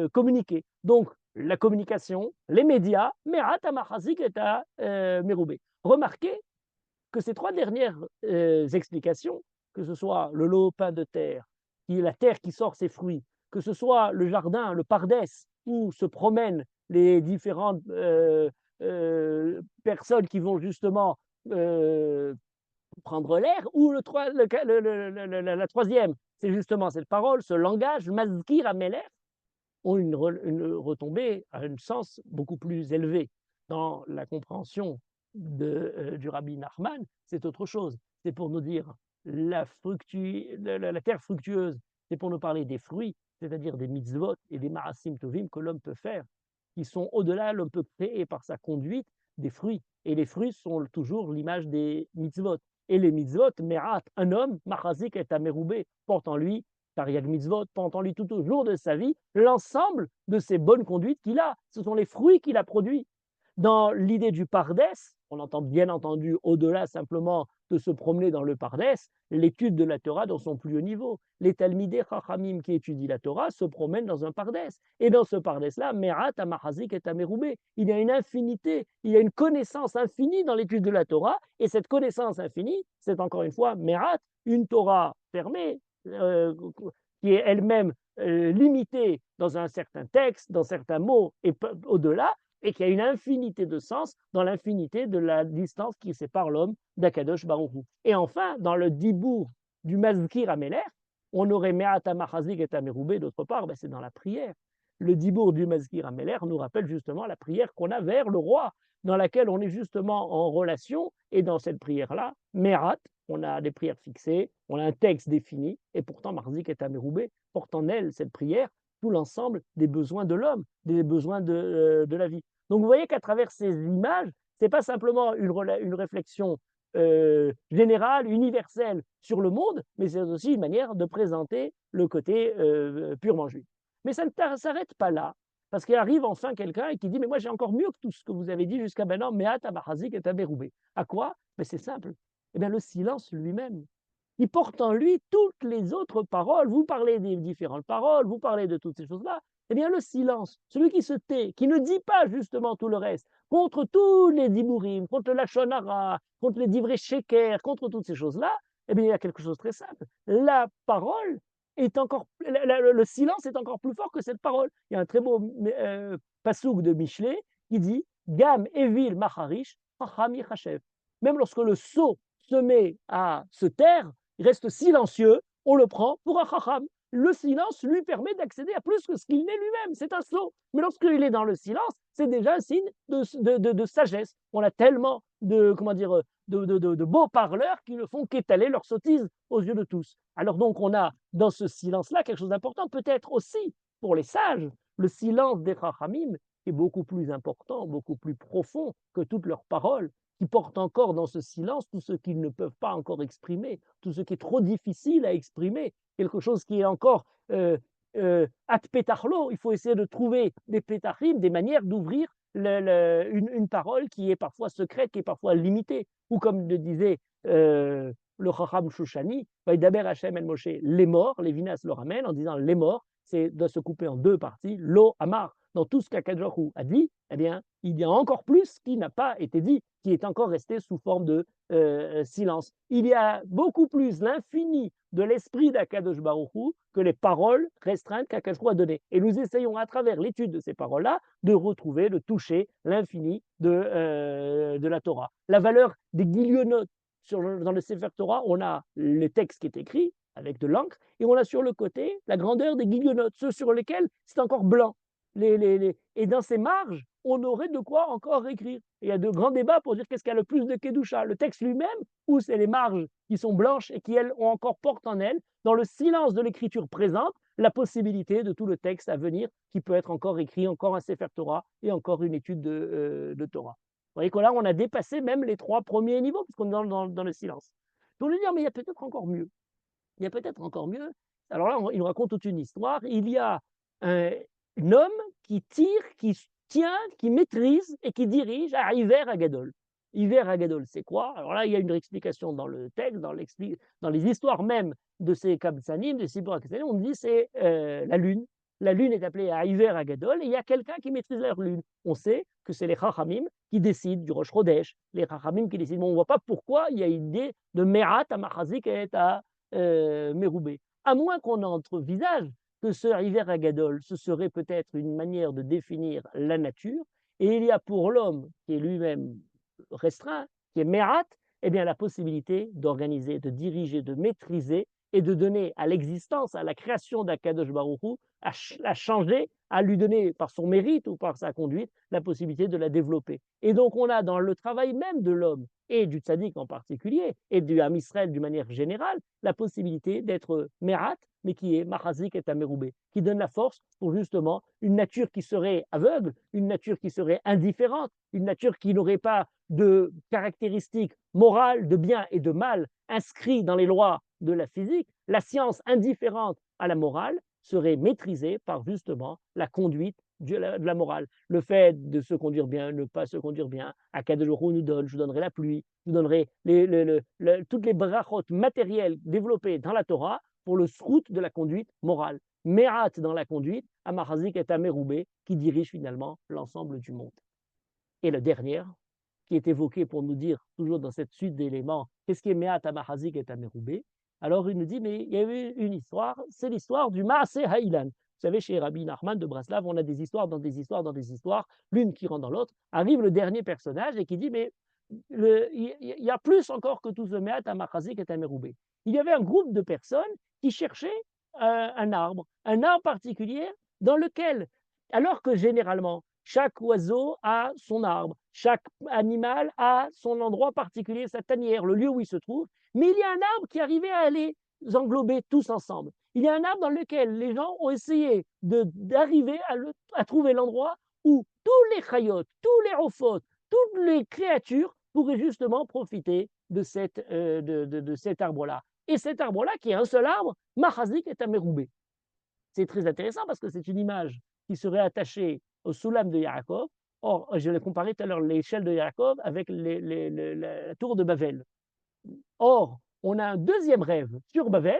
communiquées. Donc, la communication, les médias, Merat, Amachazik et Meroubé. Remarquez que ces trois dernières explications, que ce soit le lopin de terre, qui est la terre qui sort ses fruits, que ce soit le jardin, le pardès, où se promènent les différentes personnes qui vont justement prendre l'air, ou la troisième, c'est justement cette parole, ce langage, Mazkir Amelech, ont une retombée à un sens beaucoup plus élevé. Dans la compréhension du rabbi Nachman, c'est autre chose. C'est pour nous dire la terre fructueuse, c'est pour nous parler des fruits, c'est-à-dire des mitzvot et des marasim tovim que l'homme peut faire, qui sont au-delà, l'homme peut créer par sa conduite des fruits. Et les fruits sont toujours l'image des mitzvot. Et les mitzvot, merat, un homme, machazik et tameroubé, porte en lui Tariag mitzvot, porte en lui tout au jour de sa vie l'ensemble de ces bonnes conduites qu'il a. Ce sont les fruits qu'il a produits. Dans l'idée du pardès, on entend bien entendu au-delà simplement de se promener dans le pardès, l'étude de la Torah dans son plus haut niveau. Les Talmidei Chachamim qui étudient la Torah se promènent dans un pardès. Et dans ce pardès-là, Merat, Amachazik et Tameroubé, il y a une infinité, il y a une connaissance infinie dans l'étude de la Torah. Et cette connaissance infinie, c'est encore une fois Merat, une Torah fermée, qui est elle-même limitée dans un certain texte, dans certains mots et au-delà, et qui a une infinité de sens dans l'infinité de la distance qui sépare l'homme d'Akadosh Baruch Hu. Et enfin, dans le dibour du Mazkir Amelech, on aurait Me'ata Machazik et Tameroubé d'autre part, ben c'est dans la prière. Le dibour du Mazkir Amelech nous rappelle justement la prière qu'on a vers le roi, dans laquelle on est justement en relation, et dans cette prière-là, Me'at, on a des prières fixées, on a un texte défini, et pourtant Marzik et Tameroubé portent en elle, cette prière, tout l'ensemble des besoins de l'homme, des besoins de la vie. Donc vous voyez qu'à travers ces images, ce n'est pas simplement une réflexion générale, universelle sur le monde, mais c'est aussi une manière de présenter le côté purement juif. Mais ça ne s'arrête pas là, parce qu'il arrive enfin quelqu'un et qui dit, mais moi j'ai encore mieux que tout ce que vous avez dit jusqu'à maintenant, Me'at Amachazik et Taberoubé. À quoi? Mais c'est simple. Eh bien, le silence lui-même. Il porte en lui toutes les autres paroles. Vous parlez des différentes paroles, vous parlez de toutes ces choses-là. Eh bien, le silence, celui qui se tait, qui ne dit pas justement tout le reste, contre tous les dibourim, contre la shonara, contre les divrei sheker, contre toutes ces choses-là, eh bien, il y a quelque chose de très simple. La parole est encore, le silence est encore plus fort que cette parole. Il y a un très beau passouk de Michelet qui dit Gam evil macharish, chacham yichashev. Même lorsque le sot se met à se taire, il reste silencieux, on le prend pour un chacham. Le silence lui permet d'accéder à plus que ce qu'il n'est lui-même. C'est un sot. Mais lorsqu'il est dans le silence, c'est déjà un signe de sagesse. On a tellement de, comment dire, de beaux parleurs qui ne font qu'étaler leur sottise aux yeux de tous. Alors donc, on a dans ce silence-là quelque chose d'important, peut-être aussi pour les sages, le silence des chachamim est beaucoup plus important, beaucoup plus profond que toutes leurs paroles, qui portent encore dans ce silence tout ce qu'ils ne peuvent pas encore exprimer, tout ce qui est trop difficile à exprimer, quelque chose qui est encore at petachlo. Il faut essayer de trouver des pétachim, des manières d'ouvrir une parole qui est parfois secrète, qui est parfois limitée. Ou comme le disait le Chacham Shushani, Vaidaber Hashem El Moshe, les morts, les Vinas le ramènent en disant les morts, c'est doit se couper en deux parties, lo amar. Dans tout ce qu'Akadosh a dit, eh bien, il y a encore plus qui n'a pas été dit, qui est encore resté sous forme de silence. Il y a beaucoup plus l'infini de l'esprit d'Akadosh Baruch Hu que les paroles restreintes qu'Akadosh a données. Et nous essayons à travers l'étude de ces paroles-là de retrouver, de toucher l'infini de la Torah. La valeur des guillonotes dans le Sefer Torah, on a le texte qui est écrit avec de l'encre et on a sur le côté la grandeur des guillonotes, ceux sur lesquels c'est encore blanc. Et dans ces marges, on aurait de quoi encore écrire. Et il y a de grands débats pour dire qu'est-ce qu'il y a le plus de Kedusha, le texte lui-même, ou c'est les marges qui sont blanches et qui, elles, ont encore portent en elles, dans le silence de l'écriture présente, la possibilité de tout le texte à venir qui peut être encore écrit, encore un Sefer Torah et encore une étude de Torah. Vous voyez que là, on a dépassé même les trois premiers niveaux, puisqu'on est dans le silence. Pour lui dire, mais il y a peut-être encore mieux. Il y a peut-être encore mieux. Alors là, il nous raconte toute une histoire. Il y a un homme qui tire, qui tient, qui maîtrise et qui dirige à Iver Agadol. Iver Agadol, c'est quoi? Alors là, il y a une explication dans le texte, dans les histoires même de ces Kabtsanim, des Sibor Kabtsanim, on dit c'est la lune. La lune est appelée à Iver Agadol et il y a quelqu'un qui maîtrise leur lune. On sait que c'est les Chachamim qui décident du Rosh Chodesh, les Chachamim qui décident. Bon, on ne voit pas pourquoi il y a une idée de Merat à Machazik et à Meroubé. À moins qu'on entrevisage que ce Iver Agadol, ce serait peut-être une manière de définir la nature, et il y a pour l'homme, qui est lui-même restreint, qui est Merat, eh bien la possibilité d'organiser, de diriger, de maîtriser et de donner à l'existence, à la création d'Akadosh Baruch Hu, à changer, à lui donner par son mérite ou par sa conduite la possibilité de la développer. Et donc on a dans le travail même de l'homme et du tzaddik en particulier et du Ham Israël d'une manière générale la possibilité d'être Merat, mais qui est Machazik et Tameroubé, qui donne la force pour justement une nature qui serait aveugle, une nature qui serait indifférente, une nature qui n'aurait pas de caractéristiques morales de bien et de mal inscrites dans les lois de la physique, la science indifférente à la morale serait maîtrisée par justement la conduite de la morale. Le fait de se conduire bien, ne pas se conduire bien, Akadosh Baruch Hu nous donne, je vous donnerai la pluie, je vous donnerai toutes les brachot matérielles développées dans la Torah pour le srout de la conduite morale. Merat dans la conduite, Amachazik et Ameroubé, qui dirige finalement l'ensemble du monde. Et la dernière, qui est évoquée pour nous dire, toujours dans cette suite d'éléments, qu'est-ce qui est Meat, Amachazik et Ameroubé? Alors il nous dit, mais il y avait une histoire, c'est l'histoire du Maaseh Haïlan. Vous savez, chez Rabbi Nachman de Braslav, on a des histoires dans des histoires dans des histoires, l'une qui rentre dans l'autre. Arrive le dernier personnage et qui dit, mais il y a plus encore que tout ce Meat, Amachazik et Ameroubé. Il y avait un groupe de personnes qui cherchaient un arbre particulier dans lequel, alors que généralement, chaque oiseau a son arbre, chaque animal a son endroit particulier, sa tanière, le lieu où il se trouve, mais il y a un arbre qui arrivait à les englober tous ensemble. Il y a un arbre dans lequel les gens ont essayé d'arriver à trouver l'endroit où tous les chayotes, tous les ophotes, toutes les créatures pourrait justement profiter de cet arbre-là. Et cet arbre-là, qui est un seul arbre, Machazik et Ameroubé. C'est très intéressant parce que c'est une image qui serait attachée au Soulam de Yaakov. Or, je l'ai comparé tout à l'heure l'échelle de Yaakov avec la tour de Babel. Or, on a un deuxième rêve sur Babel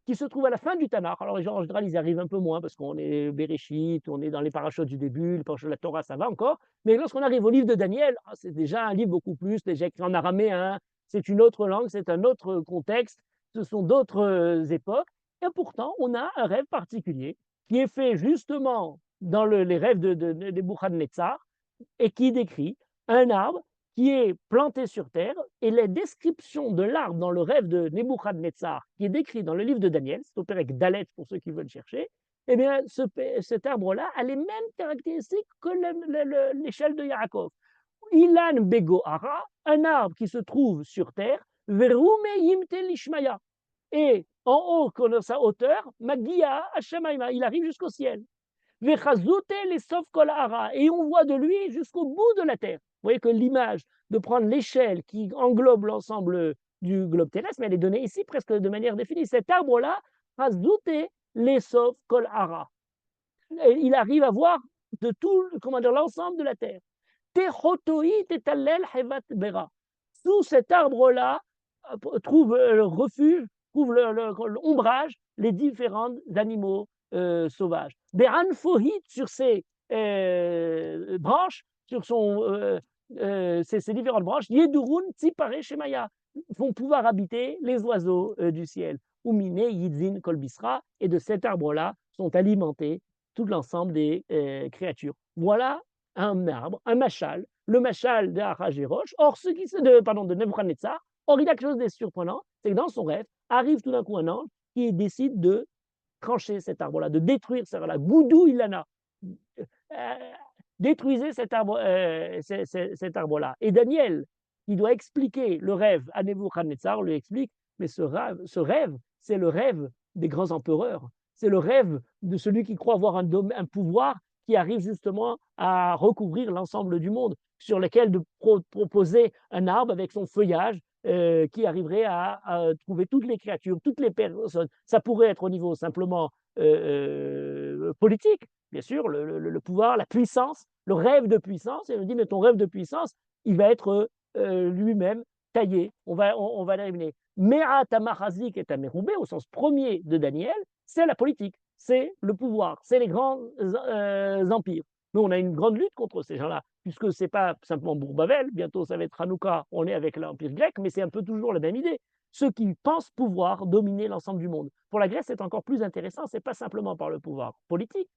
qui se trouve à la fin du Tanakh. Alors, les gens, en général, ils y arrivent un peu moins parce qu'on est Bereshit, on est dans les parachutes du début, les parachutes de la Torah, ça va encore. Mais lorsqu'on arrive au livre de Daniel, c'est déjà un livre beaucoup plus, déjà écrit en araméen, c'est une autre langue, c'est un autre contexte, ce sont d'autres époques. Et pourtant, on a un rêve particulier qui est fait justement dans les rêves de Nebuchadnezzar et qui décrit un arbre qui est planté sur terre, et la description de l'arbre dans le rêve de Nebuchadnezzar, qui est décrit dans le livre de Daniel, c'est au Pérec Dalet pour ceux qui veulent chercher, eh bien, cet arbre-là a les mêmes caractéristiques que l'échelle de Yaakov. Ilan Begohara, un arbre qui se trouve sur terre, Verume Yimte Lishmaya, et en haut, dans sa hauteur, Magia Hashemaima, il arrive jusqu'au ciel. Vechazute les sof kol hara, et on voit de lui jusqu'au bout de la terre. Vous voyez que l'image de prendre l'échelle qui englobe l'ensemble du globe terrestre, mais elle est donnée ici presque de manière définie. Cet arbre-là, Chazute les sof kol hara. Il arrive à voir de tout, comment dire, l'ensemble de la terre. Tehotoi tetalel hevat bera. Sous cet arbre-là, trouve le refuge, trouve l'ombrage, les différents animaux sauvages. Des anfohit sur ses branches, sur ses différentes branches, Yedurun Tsipare Shemaya, vont pouvoir habiter les oiseaux du ciel. Umine Yidzin Kolbisra, et de cet arbre-là sont alimentés tout l'ensemble des créatures. Voilà un arbre, un machal, le machal d'Arachvérosh. Or, de Nebuchadnezzar. Or, il y a quelque chose de surprenant, c'est que dans son rêve, arrive tout d'un coup un ange qui décide de trancher cet arbre-là, de détruire cet arbre-là. Goudou Ilana, détruisez cet arbre-là. Et Daniel, qui doit expliquer le rêve à Nebuchadnezzar, lui explique, mais ce rêve, c'est le rêve des grands empereurs. C'est le rêve de celui qui croit avoir un pouvoir qui arrive justement à recouvrir l'ensemble du monde, sur lequel de proposer un arbre avec son feuillage qui arriverait à trouver toutes les créatures, toutes les personnes. Ça pourrait être au niveau simplement politique, bien sûr, le pouvoir, la puissance, le rêve de puissance. Et on dit, mais ton rêve de puissance, il va être lui-même taillé. On va l'éliminer. Me'at Amachazik et Ameroubé, au sens premier de Daniel, c'est la politique, c'est le pouvoir, c'est les grands empires. Mais on a une grande lutte contre ces gens-là, puisque ce n'est pas simplement Bourbavel, bientôt ça va être Hanouka, on est avec l'Empire grec, mais c'est un peu toujours la même idée. Ceux qui pensent pouvoir dominer l'ensemble du monde. Pour la Grèce, c'est encore plus intéressant, ce n'est pas simplement par le pouvoir politique,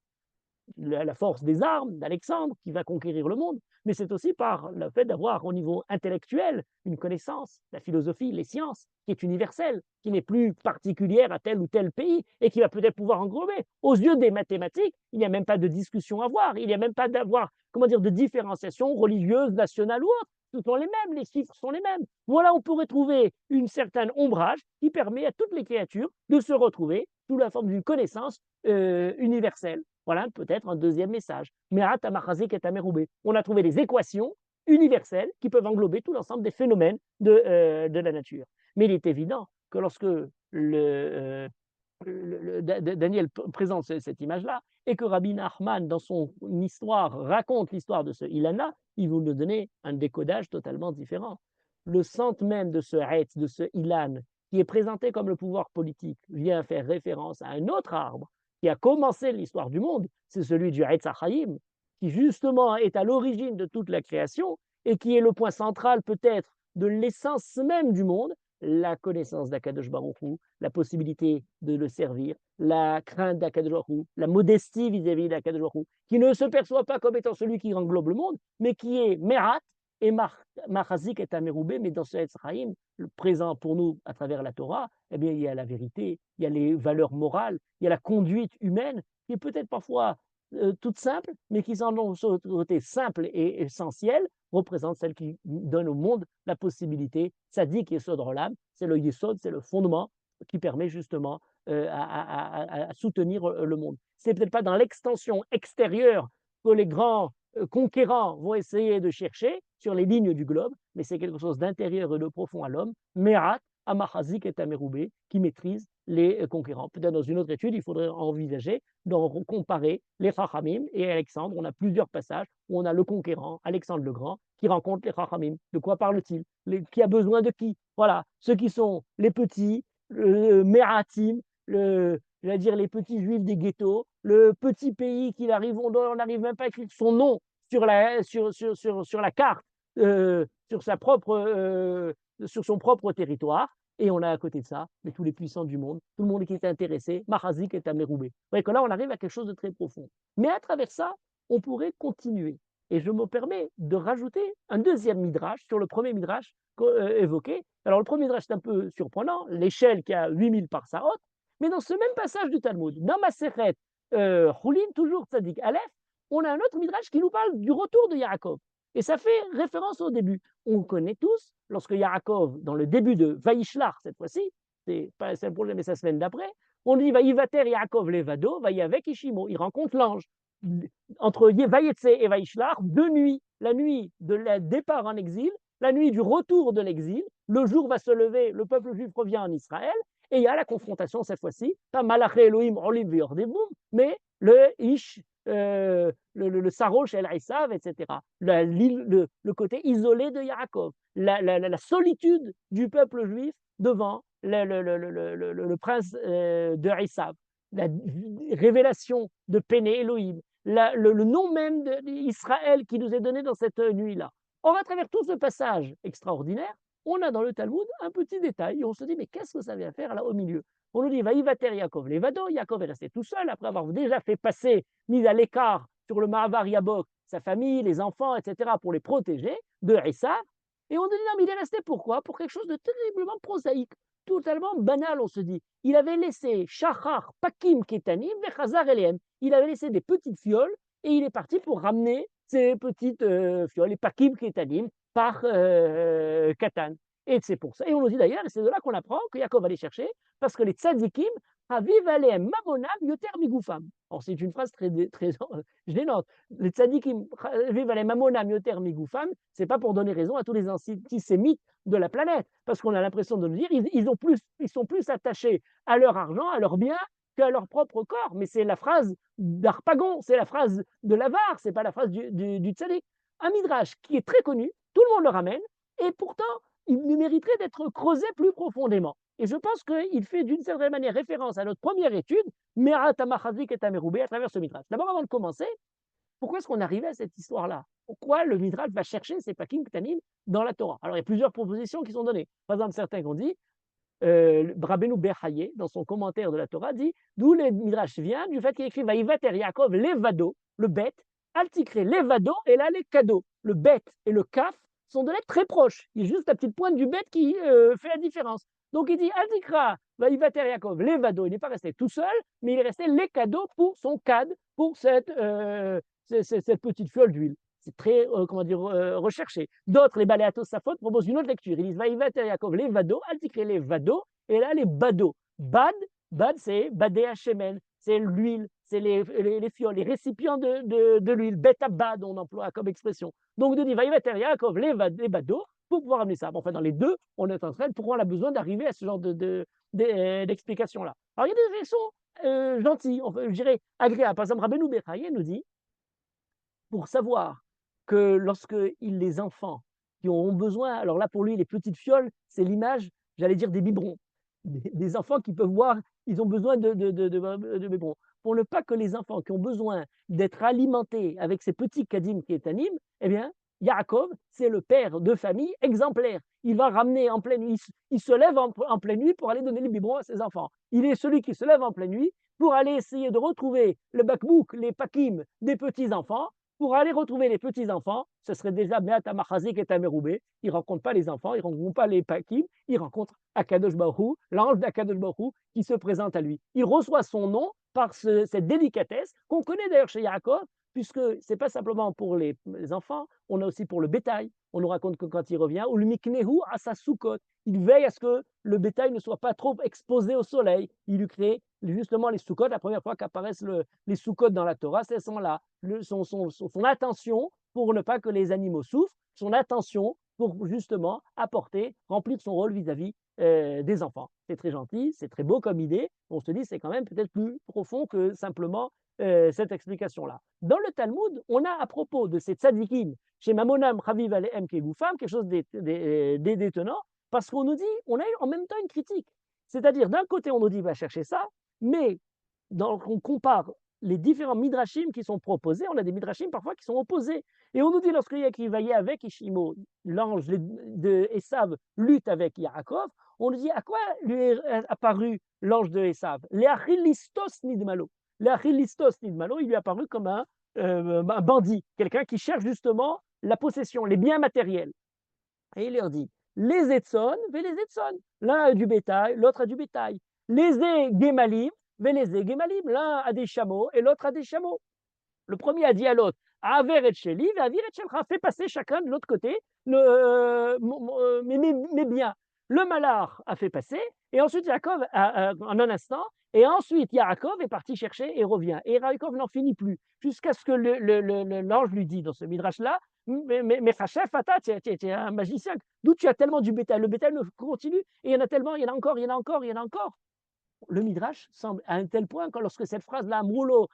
la force des armes d'Alexandre qui va conquérir le monde, mais c'est aussi par le fait d'avoir au niveau intellectuel une connaissance, la philosophie, les sciences, qui est universelle, qui n'est plus particulière à tel ou tel pays et qui va peut-être pouvoir englober. Aux yeux des mathématiques, il n'y a même pas de discussion à avoir, il n'y a même pas d'avoir, comment dire, de différenciation religieuse, nationale ou autre. Ce sont les mêmes, les chiffres sont les mêmes. Voilà, on pourrait trouver une certaine ombrage qui permet à toutes les créatures de se retrouver sous la forme d'une connaissance universelle. Voilà peut-être un deuxième message. Me'at Amachazik et Ameroubé. On a trouvé des équations universelles qui peuvent englober tout l'ensemble des phénomènes de la nature. Mais il est évident que lorsque Daniel présente cette image-là et que Rabbi Nachman, dans son histoire, raconte l'histoire de ce Ilana, il va nous donner un décodage totalement différent. Le centre même de ce Hetz, de ce Ilan, qui est présenté comme le pouvoir politique, vient faire référence à un autre arbre qui a commencé l'histoire du monde, c'est celui du Hetz HaChaim, qui justement est à l'origine de toute la création et qui est le point central peut-être de l'essence même du monde, la connaissance d'Akadosh Baruch Hu, la possibilité de le servir, la crainte d'Akadosh Baruch Hu, la modestie vis-à-vis d'Akadosh Baruch Hu, qui ne se perçoit pas comme étant celui qui englobe le monde, mais qui est Merat et Machazik et Ameroubé, mais dans ce Etz Chaim, le présent pour nous à travers la Torah, eh bien, il y a la vérité, il y a les valeurs morales, il y a la conduite humaine, qui est peut-être parfois toute simple, mais qui, sans son côté simple et essentiel, représente celle qui donne au monde la possibilité, Tzadik Yesod Rolam, c'est le Yesod, c'est le fondement qui permet justement à soutenir le monde. C'est peut-être pas dans l'extension extérieure que les grands conquérants vont essayer de chercher sur les lignes du globe, mais c'est quelque chose d'intérieur et de profond à l'homme. Me'at, Amachazik et Ameroubé, qui maîtrise les conquérants. Peut-être dans une autre étude, il faudrait envisager d'en comparer les Chachamim et Alexandre. On a plusieurs passages où on a le conquérant, Alexandre le Grand, qui rencontre les Chachamim. De quoi parle-t-il? Qui a besoin de qui? Voilà, ceux qui sont les petits, le Meratim, je vais dire les petits juifs des ghettos, le petit pays qu'il arrive, on n'arrive même pas à écrire son nom sur la carte, sur sur son propre territoire. Et on a à côté de ça, mais tous les puissants du monde, tout le monde qui est intéressé, Mahazik et Ameroubé. Vous voyez que là, on arrive à quelque chose de très profond. Mais à travers ça, on pourrait continuer. Et je me permets de rajouter un deuxième midrash sur le premier midrash évoqué. Alors, le premier midrash est un peu surprenant, l'échelle qui a 8000 par sa haute, mais dans ce même passage du Talmud, dans Masechet Choulin, toujours Tzadik Aleph, on a un autre midrash qui nous parle du retour de Yaakov. Et ça fait référence au début. On connaît tous, lorsque Yaakov, dans le début de Vaïshlach, cette fois-ci, c'est pas le problème, mais sa semaine d'après, on dit Vaïvater Yaakov Levado, Vaïavek Ishimo. Il rencontre l'ange. Entre Vaïetse et Vaïshlach, 2 nuits. La nuit de la départ en exil, la nuit du retour de l'exil. Le jour va se lever, le peuple juif revient en Israël. Et il y a la confrontation cette fois-ci, pas Malaché Elohim Olim Veyordeboum, mais le Ish, le Sarosh El Isav, etc. Le côté isolé de Yaakov, la solitude du peuple juif devant le prince de Isav, la révélation de Péné Elohim, le nom même d'Israël qui nous est donné dans cette nuit-là. Or, à travers tout ce passage extraordinaire, on a dans le Talmud un petit détail et on se dit, mais qu'est-ce que ça vient faire là au milieu? On nous dit, Vaïvater Yaakov Levado, Yaakov est resté tout seul après avoir déjà fait passer, mis à l'écart sur le Mahavar Yabok, sa famille, les enfants, etc., pour les protéger de Esav. Et on nous dit, non, mais il est resté pourquoi? Pour quelque chose de terriblement prosaïque, totalement banal, on se dit. Il avait laissé Shachar, Pakim, Ketanim, Vechazar Eliem. Il avait laissé des petites fioles et il est parti pour ramener ces petites fioles, les Pakim, Ketanim, par Katan. Et c'est pour ça. Et on nous dit d'ailleurs, et c'est de là qu'on apprend que Yaakov allait chercher, parce que les tzadikim, Haviv alehem mamonam yoter migoufam. Alors c'est une phrase très gênante. Les tzadikim, Haviv alehem mamonam yoter migoufam, c'est pas pour donner raison à tous les antisémites de la planète, parce qu'on a l'impression de nous dire, ils sont plus attachés à leur argent, à leur bien, qu'à leur propre corps. Mais c'est la phrase d'Harpagon, c'est la phrase de l'avare, c'est pas la phrase du tzadik. Un midrash qui est très connu, tout le monde le ramène, et pourtant, il mériterait d'être creusé plus profondément. Et je pense qu'il fait d'une certaine manière référence à notre première étude, Me'at Amachazik et Ameroubé, à travers ce midrash. D'abord, avant de commencer, pourquoi est-ce qu'on arrivait à cette histoire-là? Pourquoi le midrash va chercher ces pakim ktanim dans la Torah? Alors, il y a plusieurs propositions qui sont données. Par exemple, certains qui ont dit, Rabbeinu Bechaye, dans son commentaire de la Torah, dit d'où le midrash vient, du fait qu'il écrit Vaïvater Yaakov Levado, le bête, Altikré Levado, et là les cadeaux. Le bête et le kaf sont de lettres très proches. Il y a juste la petite pointe du bête qui fait la différence. Donc il dit Altikra Vaïvater Yaakov Levado, il n'est pas resté tout seul, mais il est resté les cadeaux pour son cad, pour cette petite fiole d'huile. C'est très, recherché. D'autres, les Baléatos Safot, proposent une autre lecture. Ils disent Vaïvater Yaakov les vado, Altikré les vado, et là les bado. Bad, c'est Badé Hachemen, c'est l'huile, c'est les fioles, les récipients de l'huile. Beta bad, on emploie comme expression. Donc, de dire Vaïvater Yaakov les bado, pour pouvoir amener ça. Bon, enfin, dans les deux, on est en train de pourquoi on a besoin d'arriver à ce genre d'explication-là. Alors, il y a des réactions gentilles, je dirais agréables. Par exemple, Rabbeinu Bechaye nous dit, pour savoir que lorsque les enfants qui auront besoin, alors là pour lui les petites fioles, c'est l'image, j'allais dire des biberons, des enfants qui peuvent boire, ils ont besoin de biberons. Pour ne pas que les enfants qui ont besoin d'être alimentés avec ces petits kadim qui est anime, eh bien, Yaakov, c'est le père de famille exemplaire. Il va ramener en pleine nuit, il se lève en pleine nuit pour aller donner les biberons à ses enfants. Il est celui qui se lève en pleine nuit pour aller essayer de retrouver le bakbouk, les pakim des petits-enfants. Pour aller retrouver les petits-enfants, ce serait déjà Me'at Amachazik et Ameroubé. Il ne rencontre pas les enfants, il ne rencontre pas les pakim, il rencontre Akadosh Baruch Hu, l'ange d'Akadosh Baruch Hu, qui se présente à lui. Il reçoit son nom par cette délicatesse qu'on connaît d'ailleurs chez Yaakov, puisque ce n'est pas simplement pour les enfants, on a aussi pour le bétail. On nous raconte que quand il revient, ou le miknehu à sa soukot, il veille à ce que le bétail ne soit pas trop exposé au soleil. Il lui crée justement les soukot. La première fois qu'apparaissent les soukot dans la Torah, c'est là son attention pour ne pas que les animaux souffrent, son attention pour justement apporter, remplir son rôle vis-à-vis des enfants. C'est très gentil, c'est très beau comme idée. On se dit c'est quand même peut-être plus profond que simplement cette explication-là. Dans le Talmud, on a à propos de ces tzadikim, chez Mamonam Chaviv Alehem Kegoufam, quelque chose d'étonnant, parce qu'on nous dit, on a en même temps une critique. C'est-à-dire, d'un côté, on nous dit va chercher ça, mais on compare les différents midrashim qui sont proposés, on a des midrashim parfois qui sont opposés. Et on nous dit, lorsqu'il y a qui vaillait avec Ishimo, l'ange de Esav lutte avec Yaakov, on nous dit à quoi lui est apparu l'ange de Esav? L'Achilistos Nidmalo. L'Achilistos Nidmalo, il lui est apparu comme un bandit, quelqu'un qui cherche justement la possession, les biens matériels. Et il leur dit, les Etson, les Etson. L'un a du bétail, l'autre a du bétail. Les Gemalim, les Gemalim. L'un a des chameaux et l'autre a des chameaux. Le premier a dit à l'autre, Aver et Sheli, Avir et Shelcha, fais passer chacun de l'autre côté mes biens. Le Malach a fait passer, et ensuite Yaakov, en un instant, et ensuite Yaakov est parti chercher et revient. Et Yaakov n'en finit plus, jusqu'à ce que l'ange lui dit dans ce midrash-là, mais Fachef, tu es un magicien, d'où tu as tellement du bétail. Le bétail continue, et il y en a tellement, il y en a encore, il y en a encore, il y en a encore. Le Midrash semble à un tel point que lorsque cette phrase-là,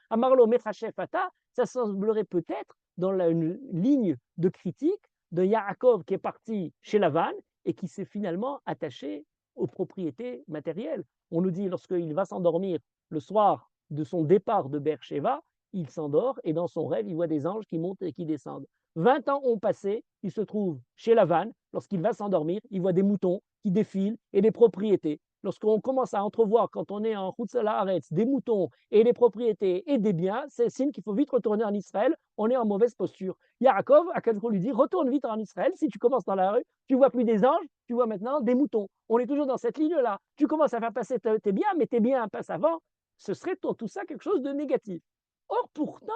Amarlo Mefachefata, ça semblerait peut-être dans une ligne de critique de Yaakov qui est parti chez Lavan et qui s'est finalement attaché aux propriétés matérielles. On nous dit lorsqu'il va s'endormir le soir de son départ de Beersheba, il s'endort et dans son rêve, il voit des anges qui montent et qui descendent. 20 ans ont passé, il se trouve chez Lavan, lorsqu'il va s'endormir, il voit des moutons qui défilent et des propriétés. Lorsqu'on commence à entrevoir, quand on est en route à Haaretz, des moutons et des propriétés et des biens, c'est signe qu'il faut vite retourner en Israël, on est en mauvaise posture. Yaakov, à quelqu'un lui dit, retourne vite en Israël, si tu commences dans la rue, tu vois plus des anges, tu vois maintenant des moutons. On est toujours dans cette ligne-là. Tu commences à faire passer tes biens, mais tes biens passent avant, ce serait tout ça quelque chose de négatif. Or, pourtant,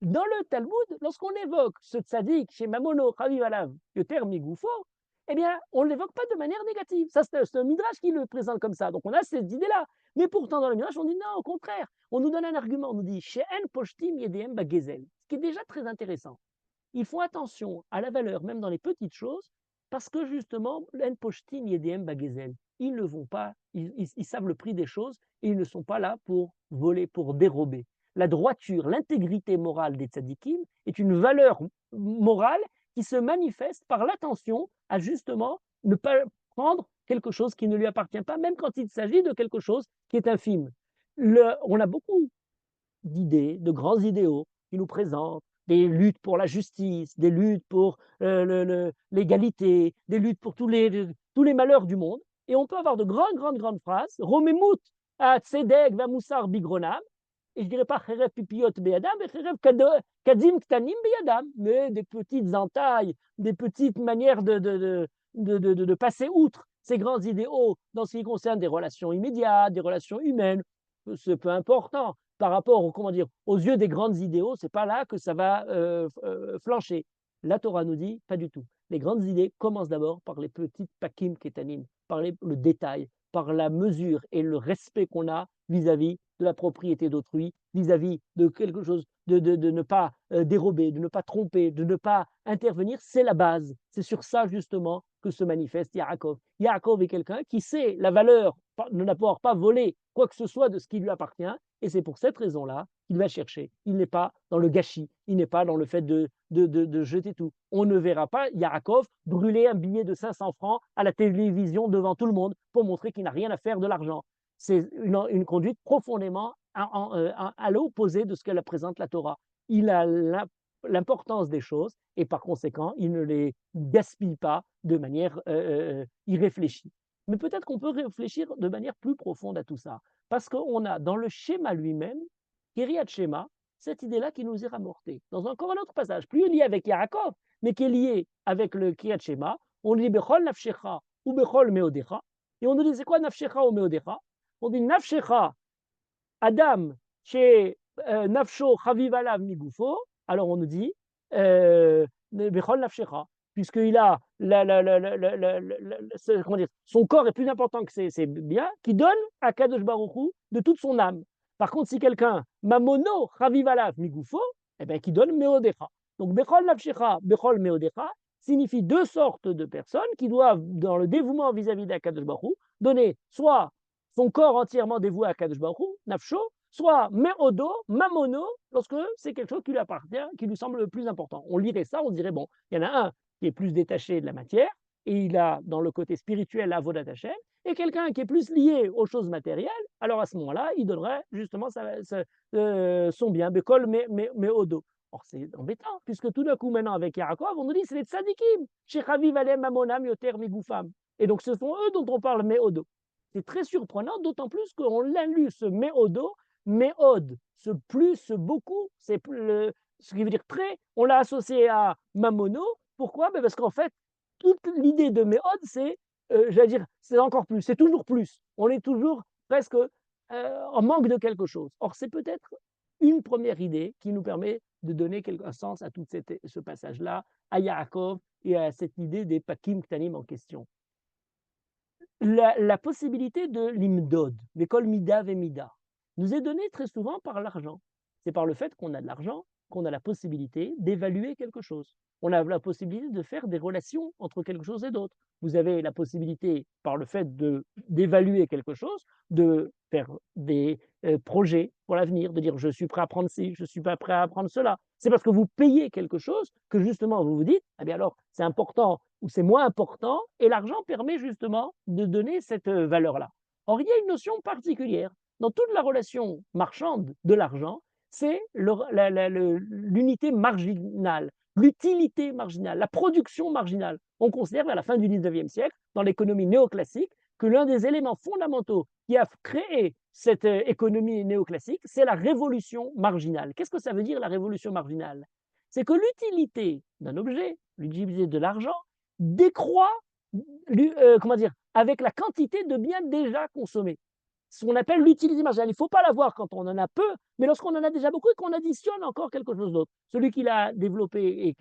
dans le Talmud, lorsqu'on évoque ce tzaddik chez Mamono, Chaviv Alav, Yoter Migoufo, eh bien, on ne l'évoque pas de manière négative. Ça, c'est un midrash qui le présente comme ça. Donc, on a cette idée-là. Mais pourtant, dans le midrash, on dit non, au contraire. On nous donne un argument. On nous dit She'en poshtim yedem bagezel, ce qui est déjà très intéressant. Ils font attention à la valeur, même dans les petites choses, parce que justement, en poshtim yedem bagezel, ils ne vont pas, ils savent le prix des choses et ils ne sont pas là pour voler, pour dérober. La droiture, l'intégrité morale des tzadikim est une valeur morale qui se manifeste par l'attention à justement ne pas prendre quelque chose qui ne lui appartient pas, même quand il s'agit de quelque chose qui est infime. On a beaucoup d'idées, de grands idéaux qui nous présentent des luttes pour la justice, des luttes pour l'égalité, des luttes pour tous les malheurs du monde. Et on peut avoir de grandes phrases. Romemut à Tzedek va Moussar Bigronam. Et je dirais pas Cherev Pipiot Beyadam, mais Cherev Kadim Ktanim Beyadam, mais des petites entailles, des petites manières de passer outre ces grands idéaux dans ce qui concerne des relations immédiates, des relations humaines. C'est peu important par rapport aux yeux des grands idéaux, c'est pas là que ça va flancher. La Torah nous dit pas du tout. Les grandes idées commencent d'abord par les petites pakim ketanim, par le détail, par la mesure et le respect qu'on a vis-à-vis de la propriété d'autrui, vis-à-vis de quelque chose, de ne pas dérober, de ne pas tromper, de ne pas intervenir, c'est la base. C'est sur ça justement que se manifeste Yaakov. Yaakov est quelqu'un qui sait la valeur de ne pouvoir pas voler quoi que ce soit de ce qui lui appartient, et c'est pour cette raison-là qu'il va chercher. Il n'est pas dans le gâchis, il n'est pas dans le fait de jeter tout. On ne verra pas Yaakov brûler un billet de 500 francs à la télévision devant tout le monde pour montrer qu'il n'a rien à faire de l'argent. C'est une conduite profondément à l'opposé de ce que présente la Torah. Il a l'importance des choses et par conséquent, il ne les gaspille pas de manière irréfléchie. Mais peut-être qu'on peut réfléchir de manière plus profonde à tout ça, parce qu'on a dans le schéma lui-même, Kiryat Shema, cette idée-là qui nous est ramortée. Dans encore un autre passage, plus lié avec Yaakov, mais qui est lié avec le Kiryat Shema, on dit Bechol Nafshecha ou Bechol Meodecha, et on nous dit c'est quoi Nafshecha ou Meodecha? On dit Nafshecha, Adam, chez Nafsho Chaviv Alav Migufo, alors on nous dit Bechol Nafshecha, puisqu'il a son corps est plus important que ses biens, qui donne à Kadosh Baruch Hu de toute son âme. Par contre, si quelqu'un, Mamono, Chaviv Alav, Migufo, eh bien, qui donne Meodecha. Donc, Bechol Nafshecha, Bechol Meodecha, signifie deux sortes de personnes qui doivent, dans le dévouement vis-à-vis d'Akadosh Baruch Hu, donner soit son corps entièrement dévoué à Akadosh Baruch Hu, nafsho, soit meodo, mamono, lorsque c'est quelque chose qui lui appartient, qui lui semble le plus important. On lirait ça, on dirait, bon, il y en a un qui est plus détaché de la matière, et il a dans le côté spirituel la Avodat Hashem, et quelqu'un qui est plus lié aux choses matérielles, alors à ce moment-là, il donnerait justement son bien, Bekol Meodo. Or, c'est embêtant, puisque tout d'un coup, maintenant, avec Yaakov, on nous dit c'est les tzadikim, Shechaviv Alem Mamonam Yoter Migoufam. Et donc, ce sont eux dont on parle Meodo. C'est très surprenant, d'autant plus qu'on l'a lu, ce Meodo, Meod, ce plus, ce beaucoup, c'est ce qui veut dire très, on l'a associé à Mamono. Pourquoi? Parce qu'en fait, toute l'idée de Meod, c'est, j'allais dire, c'est encore plus, c'est toujours plus. On est toujours presque en manque de quelque chose. Or, c'est peut-être une première idée qui nous permet de donner un sens à tout ce passage-là, à Yaakov et à cette idée des Pakim Ktanim en question. La possibilité de l'imdod, l'école Mida et Mida, nous est donnée très souvent par l'argent. C'est par le fait qu'on a de l'argent qu'on a la possibilité d'évaluer quelque chose. On a la possibilité de faire des relations entre quelque chose et d'autre. Vous avez la possibilité, par le fait d'évaluer quelque chose, de faire des projets pour l'avenir, de dire je suis prêt à prendre ci, je suis pas prêt à prendre cela. C'est parce que vous payez quelque chose que justement vous vous dites, eh bien alors c'est important ou c'est moins important, et l'argent permet justement de donner cette valeur-là. Or, il y a une notion particulière. Dans toute la relation marchande de l'argent, c'est l'unité marginale, l'utilité marginale, la production marginale. On considère à la fin du 19e siècle, dans l'économie néoclassique, que l'un des éléments fondamentaux qui a créé cette économie néoclassique, c'est la révolution marginale. Qu'est-ce que ça veut dire la révolution marginale? C'est que l'utilité d'un objet, l'utilité de l'argent, décroît comment dire, avec la quantité de biens déjà consommés. Ce qu'on appelle l'utilité marginale. Il ne faut pas l'avoir quand on en a peu, mais lorsqu'on en a déjà beaucoup et qu'on additionne encore quelque chose d'autre. Celui qui l'a développé et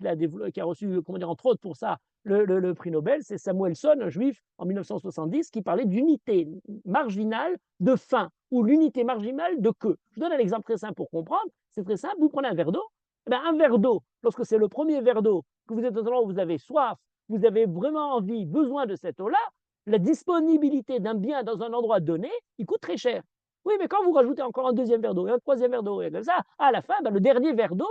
qui a reçu, comment dire, entre autres pour ça, le prix Nobel, c'est Samuelson, un juif, en 1970, qui parlait d'unité marginale de faim ou l'unité marginale de queue. Je vous donne un exemple très simple pour comprendre. C'est très simple. Vous prenez un verre d'eau. Eh bien, un verre d'eau, lorsque c'est le premier verre d'eau, que vous êtes dans un endroit où vous avez soif, vous avez vraiment envie, besoin de cette eau-là, la disponibilité d'un bien dans un endroit donné, il coûte très cher. Oui, mais quand vous rajoutez encore un deuxième verre d'eau et un troisième verre d'eau, et comme ça, à la fin, le dernier verre d'eau,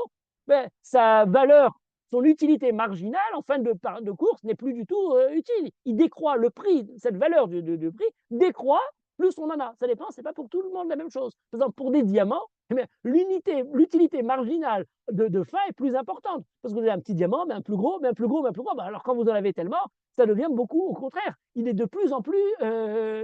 sa valeur, son utilité marginale en fin de course n'est plus du tout utile. Il décroît le prix, cette valeur du prix décroît, plus on en a. Ça dépend, c'est pas pour tout le monde la même chose. Par exemple, pour des diamants, l'utilité marginale de fin est plus importante. Parce que vous avez un petit diamant, mais un plus gros, mais un plus gros, mais un plus gros. Alors quand vous en avez tellement, ça devient beaucoup, au contraire, il est de plus en plus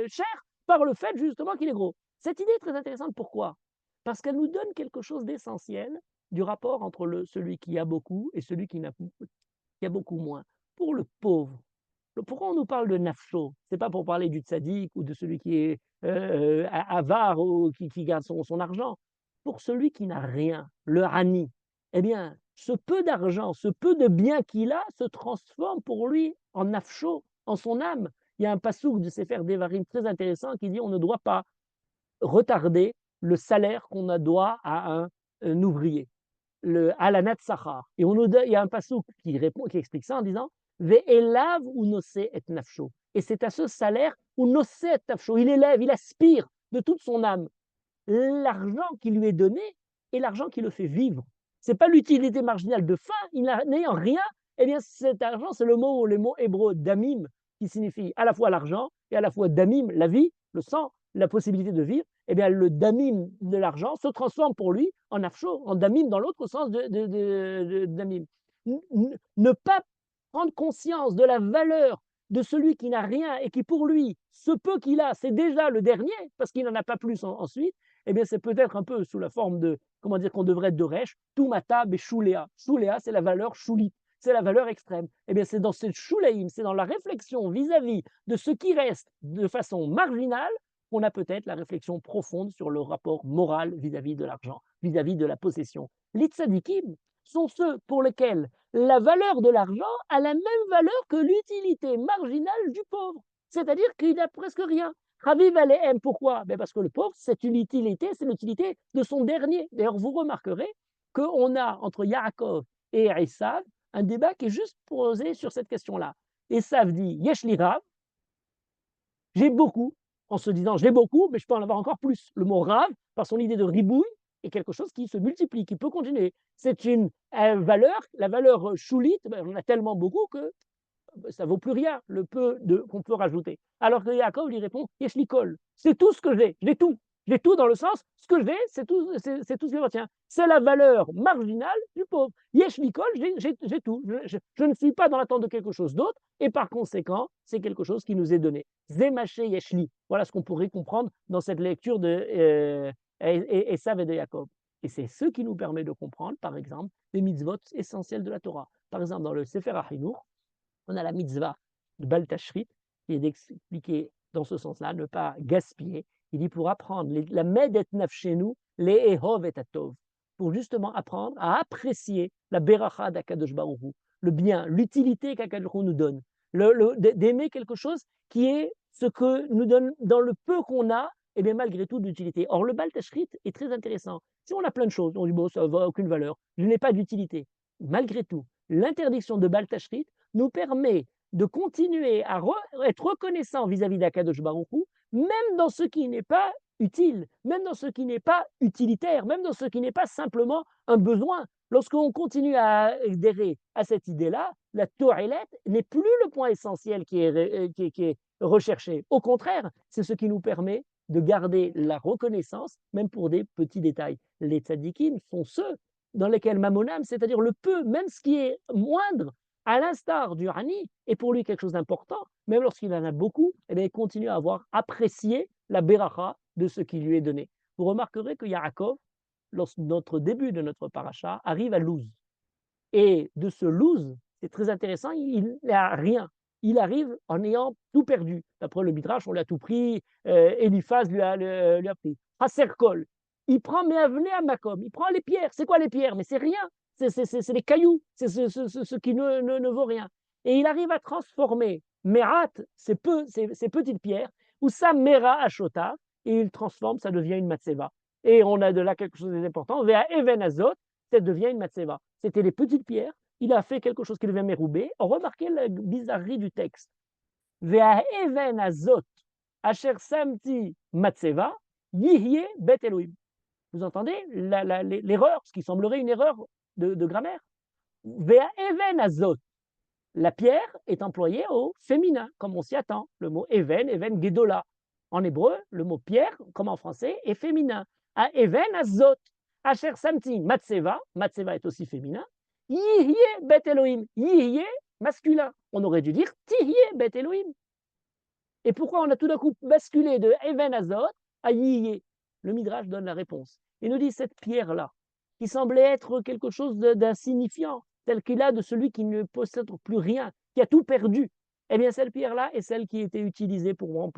cher par le fait justement qu'il est gros. Cette idée est très intéressante, pourquoi? Parce qu'elle nous donne quelque chose d'essentiel du rapport entre celui qui a beaucoup et celui qui a beaucoup moins. Pour le pauvre, pourquoi on nous parle de nafsho? Ce n'est pas pour parler du tzaddik ou de celui qui est avare ou qui garde son argent. Pour celui qui n'a rien, le hani, eh bien, ce peu d'argent, ce peu de bien qu'il a se transforme pour lui en nafsho, en son âme. Il y a un passouk du Sefer Devarim très intéressant qui dit on ne doit pas retarder le salaire qu'on doit à un ouvrier, le alanat sachar. Et il y a un passouk qui explique ça en disant Ve'elav ou nosé et nafsho. Et c'est à ce salaire où nosé et nafsho, il élève, il aspire de toute son âme. L'argent qui lui est donné est l'argent qui le fait vivre. Ce n'est pas l'utilité marginale de faim, il n'ayant rien, eh bien cet argent, c'est le mot hébreu damim, qui signifie à la fois l'argent et à la fois damim, la vie, le sang, la possibilité de vivre. Eh bien le damim de l'argent se transforme pour lui en nafsho, en damim dans l'autre sens de damim. Ne pas prendre conscience de la valeur de celui qui n'a rien et qui pour lui, ce peu qu'il a, c'est déjà le dernier, parce qu'il n'en a pas plus ensuite, eh bien c'est peut-être un peu sous la forme de, comment dire, qu'on devrait être de Resh, Tumata et Shuléa. Shuléa, c'est la valeur Shulit, c'est la valeur extrême. Eh bien c'est dans cette Shuléim, c'est dans la réflexion vis-à-vis de ce qui reste de façon marginale, qu'on a peut-être la réflexion profonde sur le rapport moral vis-à-vis de l'argent, vis-à-vis de la possession. Les tzadikim sont ceux pour lesquels la valeur de l'argent a la même valeur que l'utilité marginale du pauvre. C'est-à-dire qu'il n'a presque rien. Chaviv Alehem, pourquoi? Parce que le pauvre, c'est l'utilité de son dernier. D'ailleurs, vous remarquerez qu'on a entre Yaakov et Esav un débat qui est juste posé sur cette question-là. Esav dit Yesh li rav, j'ai beaucoup, en se disant j'ai beaucoup, mais je peux en avoir encore plus. Le mot rav, par son idée de ribouille, est quelque chose qui se multiplie, qui peut continuer. C'est une valeur, la valeur choulite, ben, on en a tellement beaucoup que ça vaut plus rien, le peu qu'on peut rajouter. Alors que Yaakov lui répond Yesh li kol, c'est tout ce que j'ai tout. J'ai tout dans le sens, ce que j'ai, c'est tout ce que je retiens. C'est la valeur marginale du pauvre. Yesh li kol, j'ai tout. Je ne suis pas dans l'attente de quelque chose d'autre, et par conséquent, c'est quelque chose qui nous est donné. Zemaché yesh li. Voilà ce qu'on pourrait comprendre dans cette lecture de Esav et de Yaakov. Et c'est ce qui nous permet de comprendre, par exemple, les mitzvot essentiels de la Torah. Par exemple, dans le Sefer HaChinour, on a la mitzvah de Bal Tashrit, qui est d'expliquer dans ce sens-là, ne pas gaspiller. Il dit pour apprendre la med et nafshenu, les ehov et atov, pour justement apprendre à apprécier la beracha d'Akadosh Baruch Hu, le bien, l'utilité qu'Akadosh Baruch Hu nous donne, d'aimer quelque chose qui est ce que nous donne dans le peu qu'on a, et bien malgré tout d'utilité. Or, le Bal Tashrit est très intéressant. Si on a plein de choses, on dit bon, ça n'a aucune valeur, je n'ai pas d'utilité. Malgré tout, l'interdiction de Bal Tashrit nous permet de continuer à être reconnaissant vis-à-vis d'Akadosh Baruch Hu, même dans ce qui n'est pas utile, même dans ce qui n'est pas utilitaire, même dans ce qui n'est pas simplement un besoin. Lorsqu'on continue à adhérer à cette idée-là, la Toilette n'est plus le point essentiel qui est recherché. Au contraire, c'est ce qui nous permet de garder la reconnaissance, même pour des petits détails. Les tzadikim sont ceux dans lesquels Mamonam, c'est-à-dire le peu, même ce qui est moindre, à l'instar du Rani, est pour lui quelque chose d'important, même lorsqu'il en a beaucoup, eh bien, il continue à avoir apprécié la beracha de ce qui lui est donné. Vous remarquerez que Yaakov, lors de notre début de notre paracha, arrive à Luz. Et de ce Luz, c'est très intéressant, il n'a rien. Il arrive en ayant tout perdu. D'après le Midrash, on l'a tout pris, Eliphaz lui a pris. Haserkol, il prend, mais venez à Makom, il prend les pierres. C'est quoi les pierres? Mais c'est rien, c'est les cailloux, c'est ce qui ne vaut rien. Et il arrive à transformer Merat, ces petites pierres, ou ça Mera Ashota, et il transforme, ça devient une Matseva. Et on a de là quelque chose d'important. Vea Even Azot, ça devient une Matseva. C'était les petites pierres. Il a fait quelque chose qui devient Méroubé. Remarquez la bizarrerie du texte. Vea Even Azot, Asher Samti Matseva, Yihye Bet Elohim. Vous entendez l'erreur, ce qui semblerait une erreur de grammaire. Vea Even Azot. La pierre est employée au féminin, comme on s'y attend. Le mot Even, Even Gedola. En hébreu, le mot pierre, comme en français, est féminin. À Even Azot. Asher Samti Matseva. Matseva est aussi féminin. Yihye Bet Elohim. Yihye, masculin. On aurait dû dire Tihye Bet Elohim. Et pourquoi on a tout d'un coup basculé de Even Azot à Yihye? Le Midrash donne la réponse. Il nous dit cette pierre-là, qui semblait être quelque chose d'insignifiant, tel qu'il a de celui qui ne possède plus rien, qui a tout perdu. Eh bien, cette pierre-là est celle qui était utilisée pour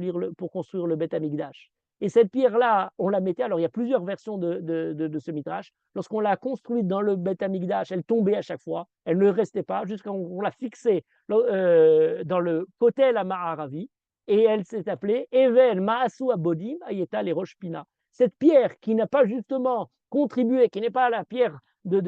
construire le Beth Amikdash. Et cette pierre-là, on la mettait, alors il y a plusieurs versions de ce midrash. Lorsqu'on l'a construite dans le Beth Amikdash, elle tombait à chaque fois, elle ne restait pas, jusqu'à on l'a fixée dans le Kotel Ma'aravi, et elle s'est appelée Even Ma'asu Abodim Ayeta les Rosh Pina. Cette pierre qui n'a pas justement contribué, qui n'est pas la pierre la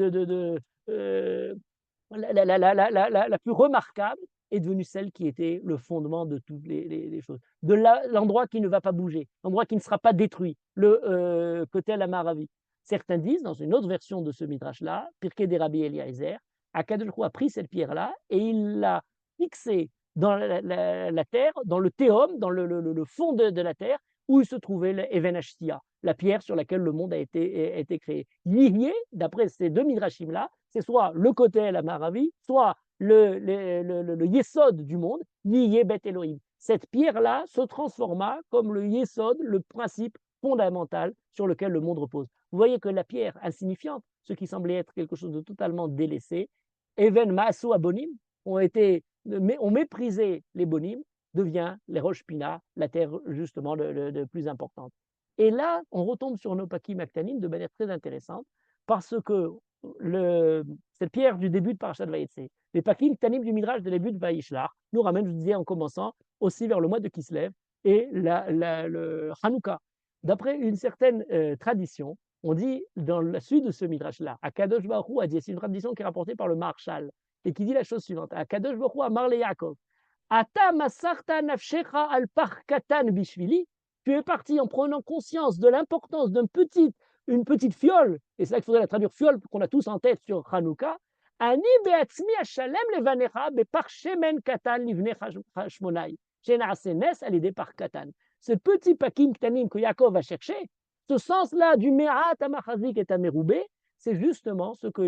plus remarquable, est devenue celle qui était le fondement de toutes les choses. De l'endroit qui ne va pas bouger, l'endroit qui ne sera pas détruit, le Kotel Amaravi. Certains disent, dans une autre version de ce midrash-là, Pirkei des Rabbi Eliezer, Akadosh Baruch Hu a pris cette pierre-là et il l'a fixée dans la terre, dans le théum, dans le fond de la terre, où il se trouvait l'Even Ashtia, la pierre sur laquelle le monde a été créé. Yihye, d'après ces deux midrashim-là, c'est soit le côté la Maravi, soit le Yesod du monde, Yihye Bet Elohim. Cette pierre-là se transforma comme le Yesod, le principe fondamental sur lequel le monde repose. Vous voyez que la pierre insignifiante, ce qui semblait être quelque chose de totalement délaissé, Even Maasu Abonim, ont méprisé les bonim, devient les roches pina, la terre justement de plus importante. Et là, on retombe sur nos pakim aktanim de manière très intéressante, parce que cette pierre du début de Parashat Vayetze, les pakim aktanim du Midrash de début de Vayishlach, nous ramènent, je disais en commençant, aussi vers le mois de Kislev et le Hanouka. D'après une certaine tradition, on dit dans la suite de ce Midrash-là, Akadosh Baruch Hu a dit, c'est une tradition qui est rapportée par le Maharshal, et qui dit la chose suivante. Akadosh Baruch Hu amar le Yaakov. Ata masarta nafshecha al par katan bishvili. Tu es parti en prenant conscience de l'importance une petite fiole, et c'est là qu'il faudrait la traduire fiole qu'on a tous en tête sur Hanouka. Ani beatzmi hashalem levanecha bepar shemen katan livne hashmonai. Shenaase nes al yedei par katan. Ce petit pakim ktanim que Yaakov va chercher, ce sens-là du me'at amachazik et ameroubé, c'est justement ce que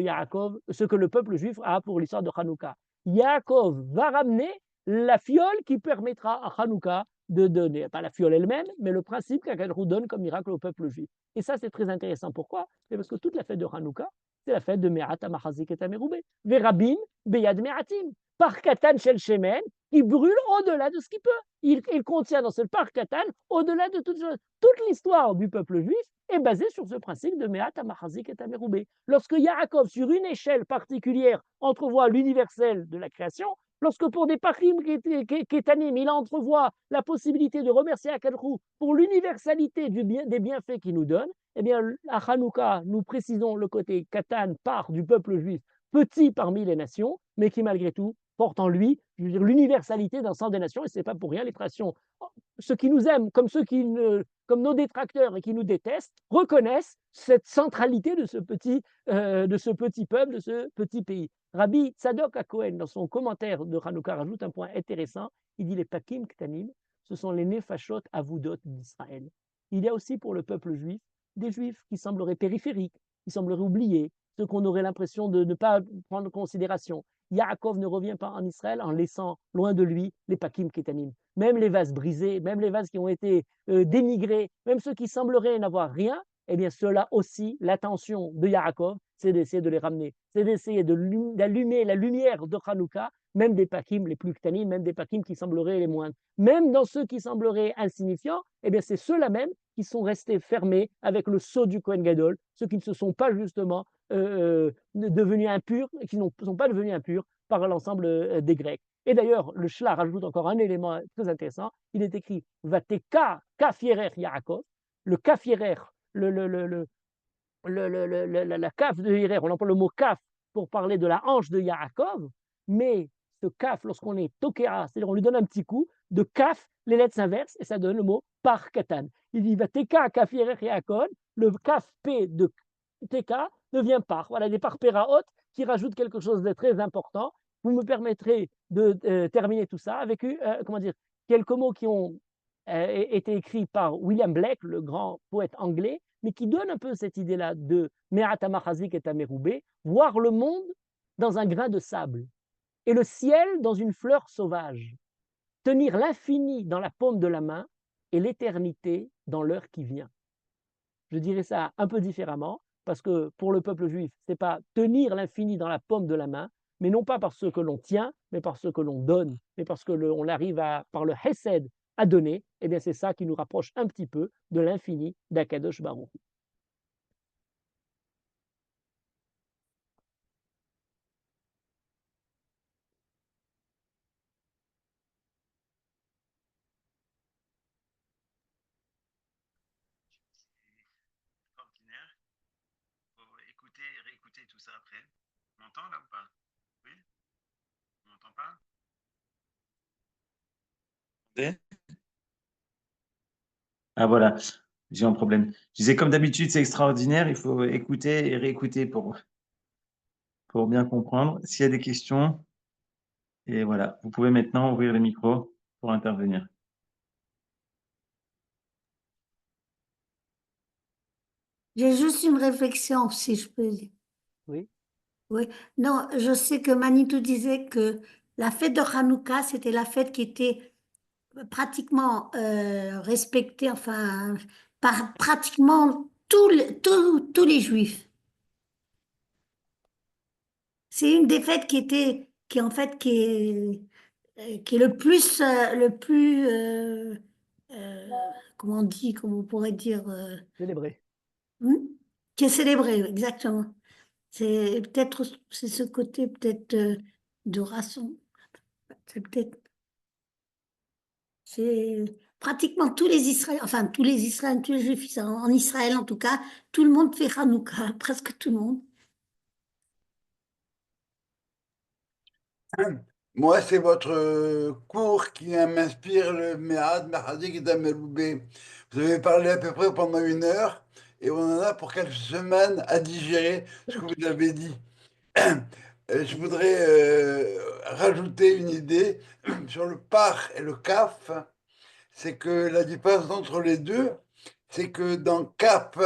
le peuple juif a pour l'histoire de Hanouka. Yaakov va ramener la fiole qui permettra à Hanouka de donner, pas la fiole elle-même, mais le principe qu'Akadosh donne comme miracle au peuple juif. Et ça, c'est très intéressant. Pourquoi? C'est parce que toute la fête de Hanouka, c'est la fête de Me'at HaMachazik et Ameroubé. Verabim, Beyad Me'atim. Par Katan Shel Shemen, qui brûle au-delà de ce qu'il peut. Il contient dans ce par Katan, au-delà de toute chose. Toute l'histoire du peuple juif est basée sur ce principe de Me'at HaMachazik et Ameroubé. Lorsque Yaakov, sur une échelle particulière, entrevoit l'universel de la création, lorsque pour des pachim kétanim, il entrevoit la possibilité de remercier Akadosh pour l'universalité des bienfaits qu'il nous donne, eh bien, à Hanouka, nous précisons le côté katan, part du peuple juif, petit parmi les nations, mais qui malgré tout porte en lui, je veux dire, l'universalité d'un sang des nations, et ce n'est pas pour rien les nations. Ceux qui nous aiment, comme comme nos détracteurs et qui nous détestent, reconnaissent cette centralité de ce petit peuple, de ce petit pays. Rabbi Tzadok HaKohen, dans son commentaire de Hanouka, rajoute un point intéressant. Il dit les Pakim Ktanim, ce sont les Nefashot Avoudot d'Israël. Il y a aussi pour le peuple juif des juifs qui sembleraient périphériques, qui sembleraient oubliés, ceux qu'on aurait l'impression de ne pas prendre en considération. Yaakov ne revient pas en Israël en laissant loin de lui les Pakim Ketanim. Même les vases brisés, même les vases qui ont été dénigrés, même ceux qui sembleraient n'avoir rien, eh bien cela aussi, l'attention de Yaakov, c'est d'essayer de les ramener, c'est d'essayer d'allumer la lumière de Hanouka, même des Pakim les plus Ketanim, même des Pakim qui sembleraient les moindres. Même dans ceux qui sembleraient insignifiants, eh bien c'est ceux-là même qui sont restés fermés avec le sceau du Kohen Gadol, ceux qui ne se sont pas justement devenus impurs, qui ne sont pas devenus impurs par l'ensemble des Grecs. Et d'ailleurs, le Shla rajoute encore un élément très intéressant. Il est écrit Vateka kafierer Yaakov, le kafierer, la kaf de Hirer, on emploie le mot kaf pour parler de la hanche de Yaakov, mais ce kaf, lorsqu'on est tokera, c'est-à-dire on lui donne un petit coup, de kaf, les lettres s'inversent et ça donne le mot par katan. Il dit Vateka kafierer Yaakov, le kaf p de teka devient par. Voilà des par péraot qui rajoutent quelque chose de très important. Vous me permettrez de terminer tout ça avec quelques mots qui ont été écrits par William Blake, le grand poète anglais, mais qui donnent un peu cette idée-là de Me'at HaMachazik et Ameroubé, voir le monde dans un grain de sable et le ciel dans une fleur sauvage, tenir l'infini dans la paume de la main et l'éternité dans l'heure qui vient. Je dirais ça un peu différemment, parce que pour le peuple juif, ce n'est pas tenir l'infini dans la paume de la main, mais non pas par ce que l'on tient, mais par ce que l'on donne, mais parce qu'on arrive par le Hesed à donner, et bien c'est ça qui nous rapproche un petit peu de l'infini d'Akadosh Baruch Hu. Extraordinaire. Faut écouter et réécouter tout ça après. On m'entend là ou pas? Oui? On m'entend pas? Ah voilà, j'ai un problème. Je disais, comme d'habitude, c'est extraordinaire. Il faut écouter et réécouter pour bien comprendre. S'il y a des questions, et voilà, vous pouvez maintenant ouvrir les micros pour intervenir. J'ai juste une réflexion, si je peux dire. Oui. Oui. Non, je sais que Manitou disait que la fête de Hanouka, c'était la fête qui était pratiquement respectée, enfin, par pratiquement tous les Juifs. C'est une des fêtes qui est comment on dit, comment on pourrait dire, Célébrer. qui est célébrée, exactement. C'est peut-être c'est ce côté peut-être de raison. C'est peut-être c'est pratiquement tous les Israéliens, enfin tous les Israéliens, tous les Juifs en Israël en tout cas, tout le monde fait Hanouka, presque tout le monde. Moi, c'est votre cours qui m'inspire le Me'ad, Mahadik et Dameroubé. Vous avez parlé à peu près pendant 1 heure et on en a pour quelques semaines à digérer ce que vous avez dit. Je voudrais rajouter une idée sur le par et le kaf. C'est que la différence entre les deux, c'est que dans cap,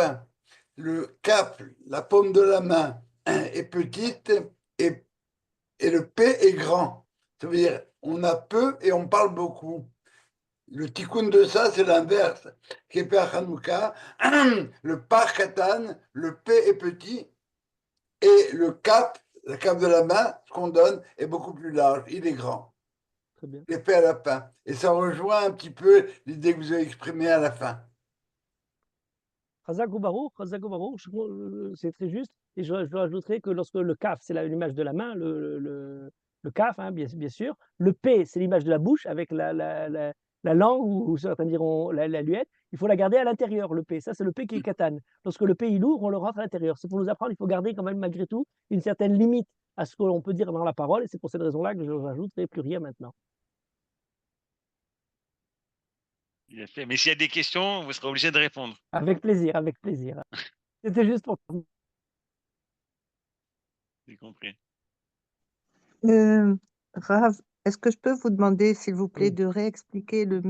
le cap, la paume de la main est petite et, et le P est grand. Ça veut dire on a peu et on parle beaucoup. Le tikkun de ça, c'est l'inverse. Kepe Hanouka, le par katan, le P est petit et le cap, la cape de la main, ce qu'on donne, est beaucoup plus large. Il est grand. Très bien. L'épée à la fin. Et ça rejoint un petit peu l'idée que vous avez exprimée à la fin. Chazak ou Baruch, c'est très juste. Et je rajouterai que lorsque le kaf, c'est l'image de la main, le kaf, hein, bien sûr. Le P, c'est l'image de la bouche avec la langue, ou certains diront la luette. Il faut la garder à l'intérieur, le P. Ça, c'est le P qui est katane. Lorsque le P est lourd, on le rentre à l'intérieur. C'est pour nous apprendre, il faut garder quand même, malgré tout, une certaine limite à ce que l'on peut dire dans la parole. Et c'est pour cette raison-là que je n'ajouterai plus rien maintenant. Bien fait. Mais s'il y a des questions, vous serez obligé de répondre. Avec plaisir, avec plaisir. C'était juste pour... J'ai compris. Rav, est-ce que je peux vous demander, s'il vous plaît, Oui. de réexpliquer le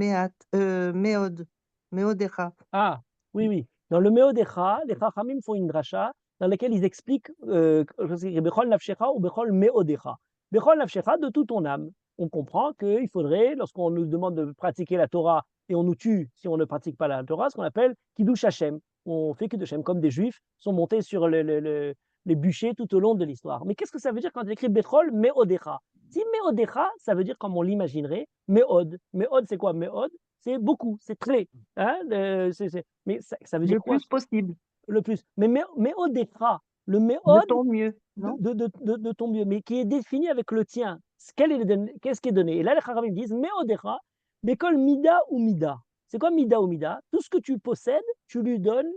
Méodéra? Ah, oui. Dans le Méodécha, les Chachamim font une dracha dans laquelle ils expliquent Bechol Nafshecha ou Bechol Méodécha. Bechol Nafshecha, de toute ton âme. On comprend qu'il faudrait, lorsqu'on nous demande de pratiquer la Torah et on nous tue si on ne pratique pas la Torah, ce qu'on appelle Kiddush Hashem. On fait Kiddush Hashem, comme des Juifs sont montés sur les bûchers tout au long de l'histoire. Mais qu'est-ce que ça veut dire quand il écrit Bechol Méodécha? Si Méodécha, ça veut dire comme on l'imaginerait, Méod. Méod, c'est quoi Méod? C'est beaucoup, c'est très. Hein, mais ça veut dire Le quoi? plus possible, Le plus. Mais Méodécha, le de Méod ton mieux, non? de ton mieux, mais qui est défini avec le tien. Qu'est-ce qui est donné? Et là, les Chachamim disent Méodécha, l'école Mida ou Mida. C'est quoi Mida ou Mida? Tout ce que tu possèdes, tu lui donnes,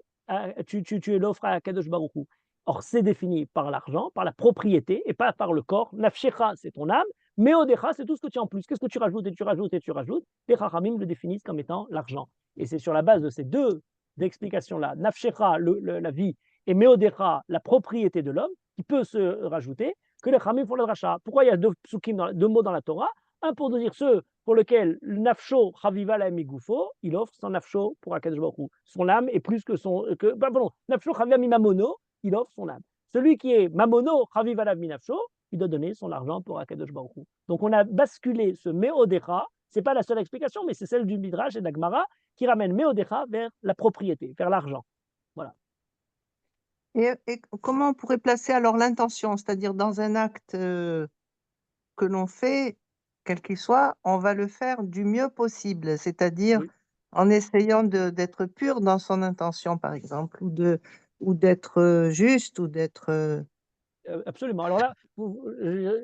tu l'offres à Kadosh Baruch Hu. Or, c'est défini par l'argent, par la propriété, et pas par le corps. Nafshecha, c'est ton âme. Méodécha, c'est tout ce que tu as en plus. Qu'est-ce que tu rajoutes et tu rajoutes et tu rajoutes? Les Chachamim le définissent comme étant l'argent. Et c'est sur la base de ces deux explications-là, Nafshecha, la vie, et Méodécha, la propriété de l'homme, qui peut se rajouter, que les Chachamim font le rachat. Pourquoi il y a deux mots dans la Torah? Un pour nous dire ceux pour lesquels Nafsho Chaviva la Migoufo, il offre son Nafsho pour Akadosh Baruch Hu. Son âme est plus que son. Nafsho Chaviva mi Mamono, il offre son âme. Celui qui est Mamono Chaviva la mi Nafsho, il doit donner son argent pour Akadosh Baruch Hu. Donc on a basculé ce Méodécha, c'est pas la seule explication, mais c'est celle du Midrash et d'Agmara qui ramène Méodécha vers la propriété, vers l'argent. Voilà. Et comment on pourrait placer alors l'intention, c'est-à-dire dans un acte que l'on fait, quel qu'il soit, on va le faire du mieux possible, c'est-à-dire Oui. en essayant d'être pur dans son intention, par exemple, ou d'être juste, ou d'être... Absolument. Alors là,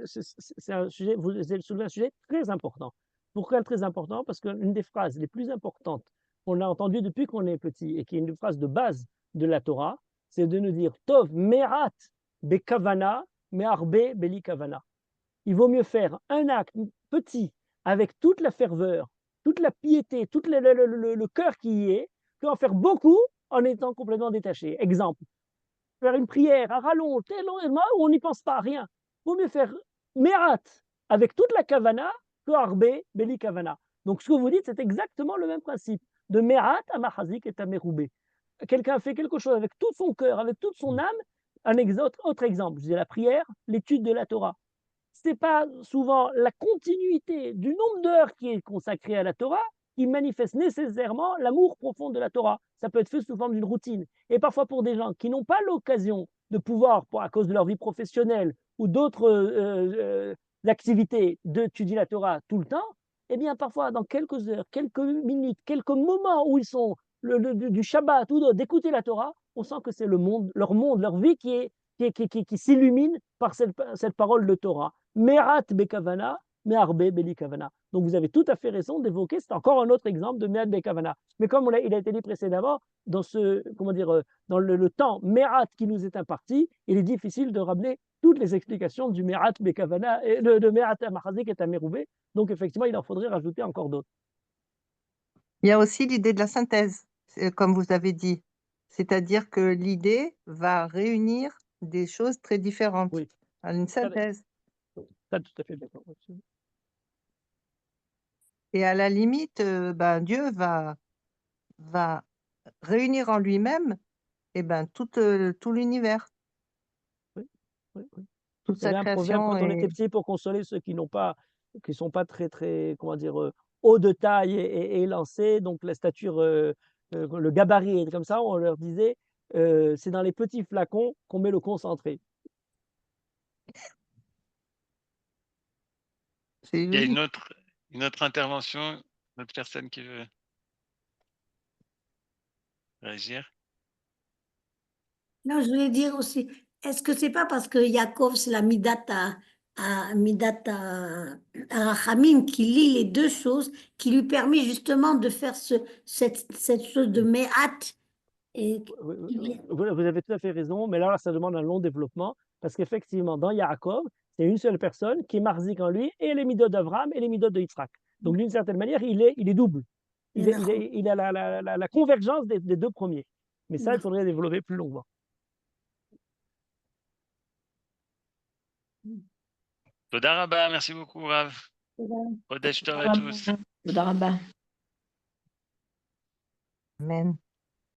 c'est un sujet, vous avez soulevé un sujet très important. Pourquoi très important? Parce qu'une des phrases les plus importantes qu'on a entendues depuis qu'on est petit et qui est une phrase de base de la Torah, c'est de nous dire Tov me'at bekavana me'arbe beli kavana. Il vaut mieux faire un acte petit avec toute la ferveur, toute la piété, tout le cœur qui y est, qu'en faire beaucoup en étant complètement détaché. Exemple, faire une prière à rallonge, tellement où on n'y pense pas à rien. Il vaut mieux faire merat avec toute la kavana que arbe beli kavana. Donc ce que vous dites, c'est exactement le même principe. De merat à mahazik et à meroubé. Quelqu'un fait quelque chose avec tout son cœur, avec toute son âme. Autre exemple, je disais la prière, l'étude de la Torah. Ce n'est pas souvent la continuité du nombre d'heures qui est consacrée à la Torah qui manifeste nécessairement l'amour profond de la Torah. Ça peut être fait sous forme d'une routine. Et parfois pour des gens qui n'ont pas l'occasion de pouvoir, à cause de leur vie professionnelle ou d'autres activités, d'étudier la Torah tout le temps, eh bien parfois dans quelques heures, quelques minutes, quelques moments où ils sont du Shabbat ou d'écouter la Torah, on sent que c'est leur monde, leur vie qui s'illumine par cette parole de Torah. Merat bekavana, me'arbe beli kavana. Donc vous avez tout à fait raison d'évoquer, c'est encore un autre exemple de merat bekavana. Mais comme il a été dit précédemment, dans dans le temps merat qui nous est imparti, il est difficile de ramener toutes les explications du Me'at Bekavana et de Me'at Machazik et Ameroubé. Donc, effectivement, il en faudrait rajouter encore d'autres. Il y a aussi l'idée de la synthèse, comme vous avez dit. C'est-à-dire que l'idée va réunir des choses très différentes. Oui. Une synthèse. Ça, tout à fait d'accord. Et à la limite, ben, Dieu va réunir en lui-même tout l'univers, Oui. toute Il y avait sa un proverbe création. quand on était petit pour consoler ceux qui sont pas très, comment dire, hauts de taille et élancés, donc la stature, le gabarit est comme ça, on leur disait, c'est dans les petits flacons qu'on met le concentré. C'est Il y a joli. une autre intervention, une autre personne qui veut réagir. Non, je voulais dire aussi, est-ce que c'est pas parce que Yaakov, c'est la Midata Rachamim qui lie les deux choses, qui lui permet justement de faire cette chose de Me'at et Vous avez tout à fait raison, mais là, ça demande un long développement, parce qu'effectivement, dans Yaakov, c'est une seule personne qui est marzik en lui, et les midot d'Avraham et les midot de Yitzhak. Donc, d'une certaine manière, il est double. Il a la convergence des deux premiers. Mais ça, il faudrait développer plus longuement. Toda Rabba, merci beaucoup, Rav. Chodesh Tov à tous. תודה רבה. Amen.